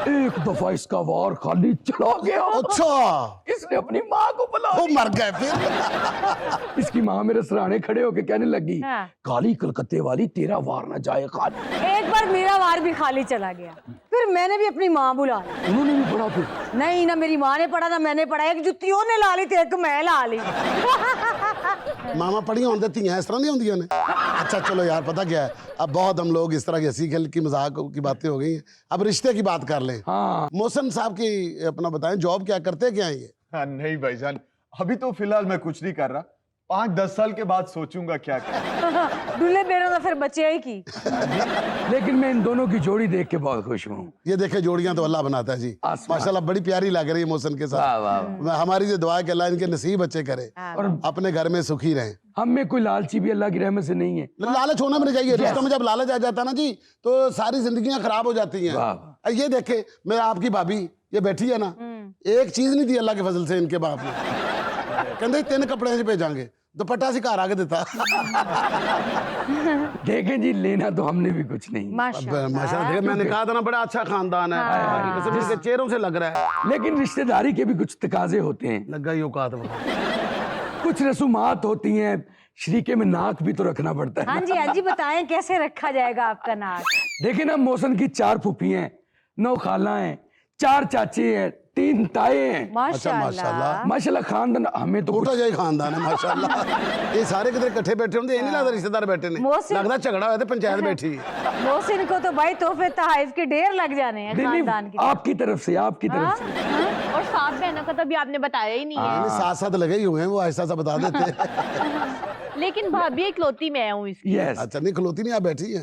एक दफा इसका वार खाली चला गया। अच्छा, इसने अपनी माँ को बुला वो मर गए फिर। इसकी माँ मेरे सराहने खड़े होके कहने लगी, हाँ। काली कलकत्ते वाली, तेरा वार ना जाए खाली। एक बार मेरा वार भी खाली चला गया, फिर मैंने भी अपनी माँ बुला ली। उन्होंने भी पढ़ा फिर? नहीं ना, मेरी माँ ने पढ़ा ना मैंने पढ़ा। एक जुत्ती ने ला ली थी, एक मैं ला ली। मामा पढ़िया होंगे धीयां इस तरह दी होंदियां ने। अच्छा चलो यार, पता क्या है, अब बहुत हम लोग इस तरह की हंसी खेल की मजाक की बातें हो गई हैं। अब रिश्ते की बात कर लें। हाँ। मोहसिन साहब की अपना बताएं, जॉब क्या करते क्या है ये? हाँ, नहीं भाईजान, अभी तो फिलहाल मैं कुछ नहीं कर रहा। 5-10 साल के बाद सोचूंगा क्या करूं। दूल्हे बेरों तो फिर बच्चे ही की। लेकिन मैं इन दोनों की जोड़ी देख के बहुत खुश हूँ। ये देखे जोड़ियां तो अल्लाह बनाता है जी। माशाल्लाह बड़ी प्यारी लग रही है मोहसिन के साथ। हमारी जो दुआ है कि अल्लाह इनके नसीब अच्छे करे और अपने घर में सुखी रहें। हम में कोई लालची भी अल्लाह की रहमत से नहीं है। लालच होना भी नहीं चाहिए। रिश्तों में जब लालच आ जाता है ना जी, तो सारी जिंदगियां खराब हो जाती हैं। ये देखे, मैं आपकी भाभी ये बैठी है ना, एक चीज नहीं दी अल्लाह के फजल से इनके बाप ने। कहते 3 कपड़े भेजांगे, दुपट्टा से घर आके देता। देखें जी, लेना तो हमने भी कुछ नहीं। माशाल्लाह, मैंने कहा था ना, बड़ा अच्छा खानदान है। इसके चेहरों से लग रहा है। लेकिन रिश्तेदारी के भी कुछ तकाजे होते हैं। लगा ही औकात। कुछ रसूमात होती हैं, शरीके में नाक भी तो रखना पड़ता है। हाँ जी, हाँ जी, बताएं कैसे रखा जाएगा आपका नाक। देखिए ना, मौसम की 4 फूफी हैं, 9 खाला हैं, 4 चाचे हैं, 3 ताए हैं। माशाल्लाह। माशाल्लाह खानदान हमें तो छोटा जाए खानदान है माशाल्लाह। ये सारे किधर इकट्ठे बैठे होंगे, ये नहीं लगता रिश्तेदार बैठे ने। लगता झगड़ा हुआ तो पंचायत बैठी। मोहसिन को तो भाई तोहफे तहाइफ के ढेर लग जाने हैं खानदान की। आपकी तरफ से, आपकी तरफ से। और 7 बहनों का तो अभी आपने बताया ही नहीं है। साथ साथ लगे ही हुए हैं, वो ऐसा सा बता देते। लेकिन भाभी इकलौती मैं हूँ इसकी। यस। अच्छा, नहीं खलोती नहीं, आप बैठी है।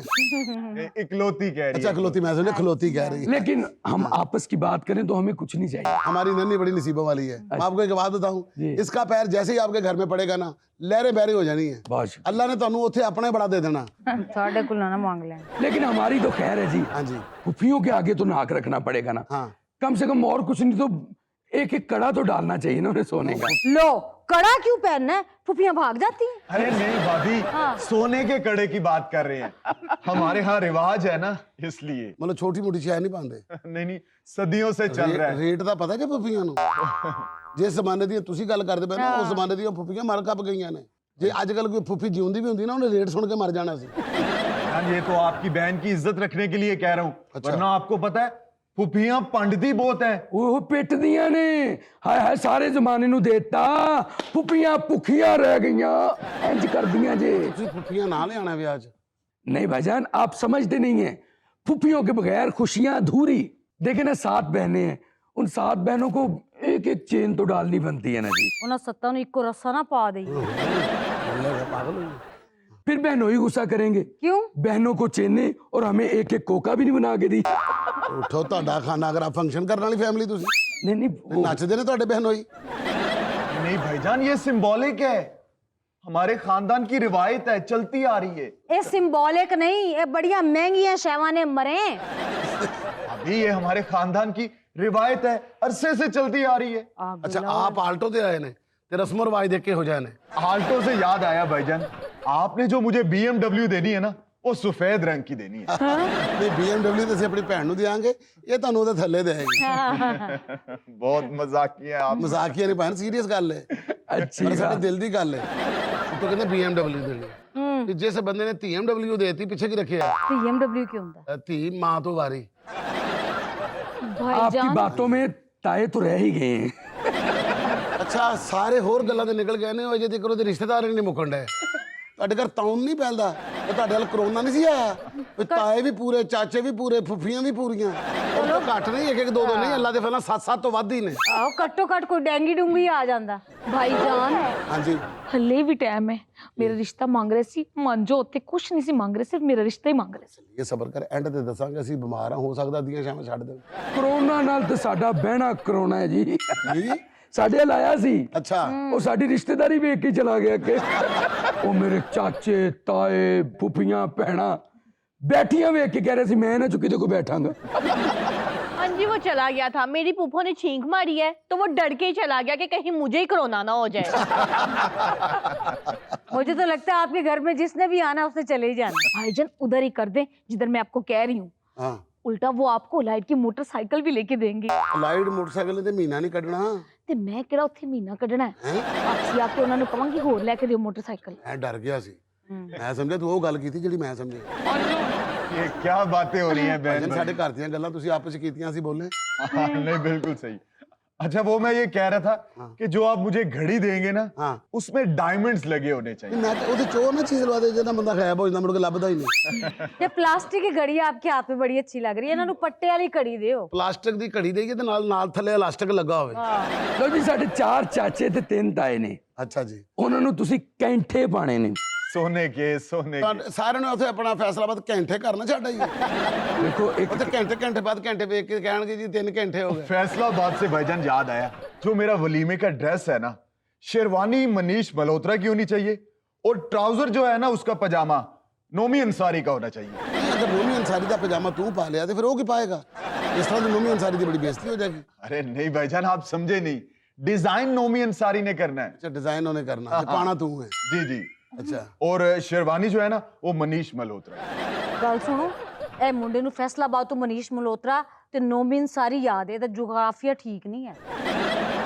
इकलौती कह रही है। अच्छा, खलोती, मैं सुना खलोती कह रही है। लेकिन हम आपस की बात करें तो हमें कुछ नहीं चाहिए। हमारी नन्ही बड़ी नसीबों वाली है। मैं आपको एक बात बताऊं, इसका पैर जैसे ही आपके घर में पड़ेगा ना, लहरे बहरे हो जानी है। अल्लाह ने तुहानू उत्थे अपने बड़ा दे देना। साढ़े को ना मांग लें। लेकिन हमारी तो खैर है जी। हाँ जी, फुफियों के आगे तो नाक रखना पड़ेगा ना। हाँ। कम से कम और कुछ नहीं तो एक कड़ा तो डालना चाहिए ना उन्हें सोने का। लो, कड़ा क्यों पहनना है? फुफियां भाग जाती हैं। अरे नहीं भाभी, सोने के कड़े की बात कर रहे हैं। हमारे यहाँ रिवाज है ना, इसलिए। मतलब छोटी मोटी चीज नहीं पाते। नहीं, सदियों से चल रहा है। रेट का पता क्या फुफियां नू? जिस जमाने दी तुसी गल करदे पे ना, उस जमाने दी फुफियां मर कप गईयां ने। जे अजकल कोई फुफी जीउंदी भी हुंदी ना, उन्हें रेट सुन के मर जाना सी। ये तो आपकी बहन की इज्जत रखने के लिए कह रहा हूँ। वरना आपको पता है फुफियां पंडिती बहुत है। वो पिट दिया ने, हाय हाय, सारे जमाने नू देता। फुफियां भुखियां रह गईयां, इंज कर दियां जे। फुफियां ना ले आना ब्याज। नहीं भाईजान, आप समझते नहीं है, फुफियों के बगैर खुशियां अधूरी। देखे ना, 7 बहनें हैं, उन 7 बहनों को एक एक चेन तो डालनी बनती है ना जी। उन्हें 7 इको रस्सा ना पा दी। फिर बहनों ही गुस्सा करेंगे। क्यों? बहनों को चेने और हमें एक एक कोका भी नहीं बना के दी। उठो ਤੁਹਾਡਾ ਖਾਣਾ अगर आप फंक्शन करने वाली फैमिली ਤੁਸੀਂ नहीं नहीं ਨੱਚਦੇ ਨੇ ਤੁਹਾਡੇ बहनों ही। नहीं भाईजान, ये सिंबॉलिक है, हमारे खानदान की रिवायत है, चलती आ रही है। ये सिंबॉलिक नहीं, ये बढ़िया महंगी है शहवाने मरे। अभी ये हमारे खानदान की रिवायत है, अरसे से चलती आ रही है। अच्छा आप आल्टो से आए ने ते रस्म रिवाज देख के हो जाए ने। आल्टो से याद आया भाईजान, आपने जो मुझे BMW देनी है ना, वो सफेद रंग की देनी है। नहीं BMW तो ਅਸੀਂ ਆਪਣੀ ਭੈਣ ਨੂੰ ਦਿਆਂਗੇ, ਇਹ ਤੁਹਾਨੂੰ ਉਹਦੇ ਥੱਲੇ ਦੇਗੀ। बहुत मजाकिया है आप। ਮਜ਼ਾਕੀਆ ਨਹੀਂ ਭੈਣ, ਸੀਰੀਅਸ ਗੱਲ ਹੈ। अच्छी ਪਰ ਸਾਡੇ बात। ਦਿਲ ਦੀ ਗੱਲ ਹੈ। ਉਹ ਕਹਿੰਦੇ BMW ਦੇਣੀ ਹੈ। ਤੇ ਜਿਸ ਬੰਦੇ ਨੇ BMW ਦੇਤੀ ਪਿੱਛੇ ਕੀ ਰੱਖਿਆ? BMW क्यों होता ਧੀ ਮਾਂ ਤੋਂ ਵਾਰੀ। आपकी बातों में ताए तो रह ही गए हैं। ਅੱਛਾ ਸਾਰੇ ਹੋਰ ਗੱਲਾਂ ਤੇ ਨਿਕਲ ਗਏ ਨੇ, ਉਹ ਅਜੇ ਤੱਕ ਉਹਦੇ ਰਿਸ਼ਤੇਦਾਰ ਨਹੀਂ ਮੁੱਕਣ ਡਏ। ਤੁਹਾਡੇ ਘਰ ਤਾਉਨ ਨਹੀਂ ਪੈਂਦਾ, ਤੇ ਤੁਹਾਡੇ ਵੱਲ ਕਰੋਨਾ ਨਹੀਂ ਸੀ ਆਇਆ? ਵੀ ਤਾਏ ਵੀ ਪੂਰੇ, ਚਾਚੇ ਵੀ ਪੂਰੇ, ਫੁੱਫੀਆਂ ਵੀ ਪੂਰੀਆਂ। ਉਹ ਤਾਂ ਘੱਟ ਨਹੀਂ, ਇੱਕ ਇੱਕ ਦੋ ਦੋ ਨਹੀਂ, ਅੱਲਾ ਦੇ ਫਲਾਂ 7-7 ਤੋਂ ਵੱਧ ਹੀ ਨੇ। आओ कट्टो कट कोई डेंगी डूंगी आ जाता। भाईजान ਹਾਂਜੀ हले भी टाइम है, मेरा रिश्ता मांग रहे सी, मन जो उत्थे कुछ नहीं सी मांग रहे, सिर्फ मेरा रिश्ता ही मांग रहे सी। ਇਹ ਸਬਰ ਕਰ, ਐਂਡ ਤੇ ਦੱਸਾਂਗੇ ਅਸੀਂ ਬਿਮਾਰ ਹਾਂ, ਹੋ ਸਕਦਾ ਅੱਧੀਆਂ ਸ਼ਾਮਾਂ ਛੱਡ ਦੇਣ। ਕਰੋਨਾ ਨਾਲ ਤੇ ਸਾਡਾ ਬਹਿਣਾ ਕਰੋਨਾ ਹੈ ਜੀ। ਜੀ ਸਾਡੇ ਲਾਇਆ ਸੀ। ਅੱਛਾ ਉਹ ਸਾਡੀ ਰਿਸ਼ਤੇਦਾਰੀ ਵੇਖ ਕੇ ਚਲਾ ਗਿਆ ਕਿ ਉਹ ਮੇਰੇ ਚਾਚੇ ਤਾਏ ਫੁੱਫੀਆਂ ਭੈਣਾਂ ਬੈਠੀਆਂ ਵੇਖ ਕੇ ਕਹਿ ਰਹੇ ਸੀ ਮੈਂ ਨਾ ਚੁੱਕੀ ਤੇ ਕੋਈ ਬੈਠਾਂਗਾ। हाँ जी, वो चला गया था, मेरी फूफो ने छींक मारी है तो वो डर के ही चला गया कि कहीं मुझे ही कोरोना ना हो जाए। मुझे तो लगता है आपके घर में जिसने भी आना उसने चले ही जाना। भाईजान उधर ही कर दे जिधर मैं आपको कह रही हूँ, ਹਾਂ उल्टा वो आपको लाइट की मोटरसाइकिल भी लेके देंगे। ਲਾਈਟ ਮੋਟਰਸਾਈਕਲ ਤੇ ਮਹੀਨਾ ਨਹੀਂ ਕੱਢਣਾ। ਤੇ ਮੈਂ ਕਿਹੜਾ ਉੱਥੇ ਮਹੀਨਾ ਕੱਢਣਾ ਹੈ? ਆਪਸੀ ਆ ਕੇ ਉਹਨਾਂ ਨੂੰ ਕਵਾਂਗੀ ਹੋਰ ਲੈ ਕੇ ਦਿਓ ਮੋਟਰਸਾਈਕਲ। ਮੈਂ ਡਰ ਗਿਆ ਸੀ, ਮੈਂ ਸਮਝਿਆ ਤੂੰ ਉਹ ਗੱਲ ਕੀਤੀ ਜਿਹੜੀ ਮੈਂ ਸਮਝਿਆ। ये क्या बातें हो रही हैं बहन? ਸਾਡੇ ਘਰ ਦੀਆਂ ਗੱਲਾਂ ਤੁਸੀਂ ਆਪਸ ਵਿੱਚ ਕੀਤੀਆਂ ਸੀ, ਬੋਲੇ। हाँ, नहीं बिल्कुल सही। अच्छा वो मैं ये कह रहा था कि जो आप मुझे घड़ी देंगे ना, हाँ उसमें डायमंड्स लगे होने चाहिए। ਮੈਂ ਤੇ ਉਹਦੇ ਚੋਰ ਨਾ ਚੀਜ਼ ਲਵਾ ਦੇ, ਜਿਹਦਾ ਬੰਦਾ ਗਾਇਬ ਹੋ ਜਾਂਦਾ, ਮੁੜ ਕੇ ਲੱਭਦਾ ਹੀ ਨਹੀਂ। ये प्लास्टिक की घड़ी आपके हाथ में बड़ी अच्छी लग रही है, इन्होंने पट्टे वाली घड़ी दियो। ਪਲਾਸਟਿਕ ਦੀ ਘੜੀ ਦੇਈਏ ਤੇ ਨਾਲ ਨਾਲ ਥੱਲੇ ਇਲਾਸਟਿਕ ਲੱਗਾ ਹੋਵੇ। ਲਓ ਜੀ ਸਾਡੇ 4 ਚਾਚੇ ਤੇ 3 ਤਾਏ ਨੇ। ਅੱਛਾ ਜੀ, ਉਹਨਾਂ ਨੂੰ ਤੁਸੀਂ ਕੈਂਠੇ ਪਾਣੇ ਨੇ। सोने के सोने के। ਤੁਹਾਡੇ ਸਾਰਿਆਂ ਨੇ ਉੱਥੇ ਆਪਣਾ ਫੈਸਲਾ ਬਾਅਦ ਘੰਟੇ ਕਰਨਾ ਛੱਡਾ ਜੀ। ਦੇਖੋ ਇੱਕ ਉੱਥੇ ਘੰਟੇ ਬਾਅਦ ਘੰਟੇ ਵੇਖ ਕੇ ਕਹਿਣਗੇ ਜੀ 3 ਘੰਟੇ हो गए। फैसलाबाद से भाईजान याद आया, जो मेरा वलीमे का ड्रेस है ना, शेरवानी मनीष मल्होत्रा की होनी चाहिए और ट्राउजर जो है ना उसका पजामा नोमी अंसारी का होना चाहिए। अगर नोमी अंसारी का पजामा तू पा लिया तो फिर वो की पाएगा? इस तरह तो नोमी अंसारी की बड़ी बेइज्जती हो जाएगी। अरे नहीं भाईजान आप समझे नहीं, डिजाइन नोमी अंसारी ने करना है। अच्छा डिजाइन उन्हें करना है, पाना तू है। जी जी। अच्छा और शेरवानी जो है ना वो मनीष मल्होत्रा। गल सुनो, ए मुंडे नु फैसलाबाद तो मनीष मल्होत्रा ते नोमिन सारी याद है, तो जोग्राफिया ठीक नहीं है।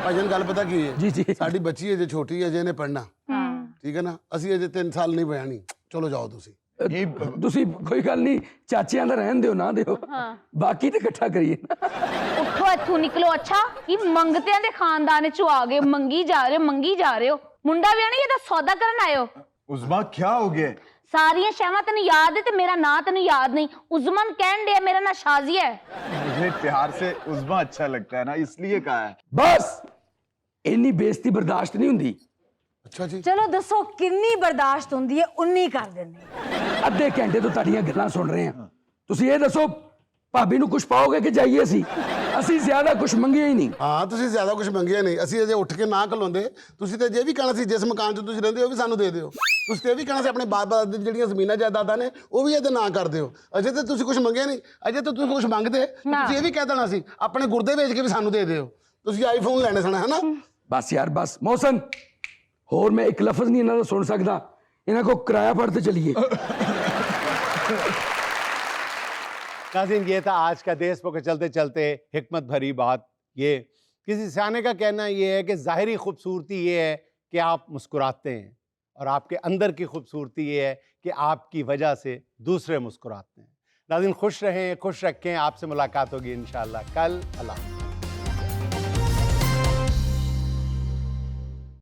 भाईजान गल पता की है जी जी साडी बच्ची अजे छोटी है, अजे ने पढ़ना, ठीक है ना, ਅਸੀਂ ਅਜੇ 3 ਸਾਲ ਨਹੀਂ ਬਹਿਣੀ। ਚਲੋ ਜਾਓ ਤੁਸੀਂ। ਤੁਸੀਂ ਕੋਈ ਗੱਲ ਨਹੀਂ, ਚਾਚਿਆਂ ਦਾ ਰਹਿਣ ਦਿਓ ਨਾ ਦਿਓ, ਬਾਕੀ ਤੇ ਇਕੱਠਾ ਕਰੀਏ। ਉੱਠੋ ਇੱਥੋਂ ਨਿਕਲੋ। ਅੱਛਾ ਇਹ ਮੰਗਤਿਆਂ ਦੇ ਖਾਨਦਾਨ ਚੋਂ ਆ ਗਏ, ਮੰਗੀ ਜਾ ਰਹੇ ਹੋ। ਮੁੰਡਾ ਵੀ ਨਹੀਂ, ਇਹ ਤਾਂ ਸੌਦਾ ਕਰਨ ਆਏ ਹੋ। उस्मा क्या हो गया? ਸਾਰੀਆਂ ਸ਼ੈਵਾਂ ਤੈਨੂੰ ਯਾਦ ਹੈ ਤੇ ਮੇਰਾ ਨਾਂ ਤੈਨੂੰ ਯਾਦ ਨਹੀਂ। ਉਜ਼ਮਨ ਕਹਿਣ ਡਿਆ, ਮੇਰਾ ਨਾਂ ਸ਼ਾਜ਼ੀ ਹੈ। मुझे प्यार से उस्मा अच्छा लगता है ना, इसलिए कहा है। ਬਸ ਇੰਨੀ ਬੇਇੱਜ਼ਤੀ ਬਰਦਾਸ਼ਤ ਨਹੀਂ ਹੁੰਦੀ। ਅੱਛਾ ਜੀ चलो दसो किन्नी बर्दाश्त होंदी है, उन्नी कर देने। ਅੱਧੇ ਘੰਟੇ ਤੋਂ ਤੁਹਾਡੀਆਂ ਗੱਲਾਂ ਸੁਣ ਰਹੇ ਹਾਂ। ਤੁਸੀਂ ਇਹ ਦੱਸੋ ਭਾਬੀ ਨੂੰ ਕੁਝ ਪਾਓਗੇ ਕਿ ਜਾਈਏ? ਅਸੀਂ ਜ਼ਿਆਦਾ ਕੁਝ ਮੰਗਿਆ ਹੀ ਨਹੀਂ। ਹਾਂ ਤੁਸੀਂ ਜ਼ਿਆਦਾ ਕੁਝ ਮੰਗਿਆ ਨਹੀਂ, ਅਸੀਂ ਅਜੇ ਉੱਠ ਕੇ ਨਾ ਖਲੋਂਦੇ। ਤੁਸੀਂ ਤੇ ਜੇ ਵੀ ਕਹਿਣਾ ਸੀ ਜਿਸ ਮਕਾਨ 'ਚ ਤੁਸੀਂ ਰਹਿੰਦੇ ਹੋ ਵੀ ਸਾਨੂੰ ਦੇ ਦਿਓ। ਤੁਸੀਂ ਤੇ ਇਹ ਵੀ ਕਹਿਣਾ ਸੀ ਆਪਣੇ ਬਾਪ ਦਾਦੇ ਦੀ ਜਿਹੜੀਆਂ ਜ਼ਮੀਨਾਂ ਜਾਇਦਾਦਾਂ ਨੇ ਉਹ ਵੀ ਇਹਦੇ ਨਾਂ ਕਰ ਦਿਓ। ਅਜੇ ਤੇ ਤੁਸੀਂ ਕੁਝ ਮੰਗਿਆ ਨਹੀਂ, ਅਜੇ ਤਾਂ ਤੁਸੀਂ ਕੁਝ ਮੰਗਦੇ ਤੁਸੀਂ ਇਹ ਵੀ ਕਹਿ ਦੇਣਾ ਸੀ ਆਪਣੇ ਗੁਰਦੇ ਵੇਚ ਕੇ ਵੀ ਸਾਨੂੰ ਦੇ ਦਿਓ। ਤੁਸੀਂ ਆਈਫੋਨ ਲੈਣੇ ਸਨ, ਹੈ ਨਾ? ਬਸ ਯਾਰ ਬਸ ਮੌਸਮ, ਹੋਰ ਮੈਂ ਇੱਕ ਲਫ਼ਜ਼ ਨਹੀਂ ਇਹਨਾਂ ਦਾ ਸੁਣ ਸਕਦਾ। ਇਹਨਾਂ को किराया पड़ते चलिए। नाज़रीन, ये था आज का देश को चलते चलते हिकमत भरी बात। ये किसी सियाने का कहना ये है कि ज़ाहिरी खूबसूरती ये है कि आप मुस्कुराते हैं और आपके अंदर की खूबसूरती ये है कि आपकी वजह से दूसरे मुस्कुराते हैं। नाज़रीन खुश रहें, खुश रखें। आपसे मुलाकात होगी इंशाअल्लाह कल। अल्लाह।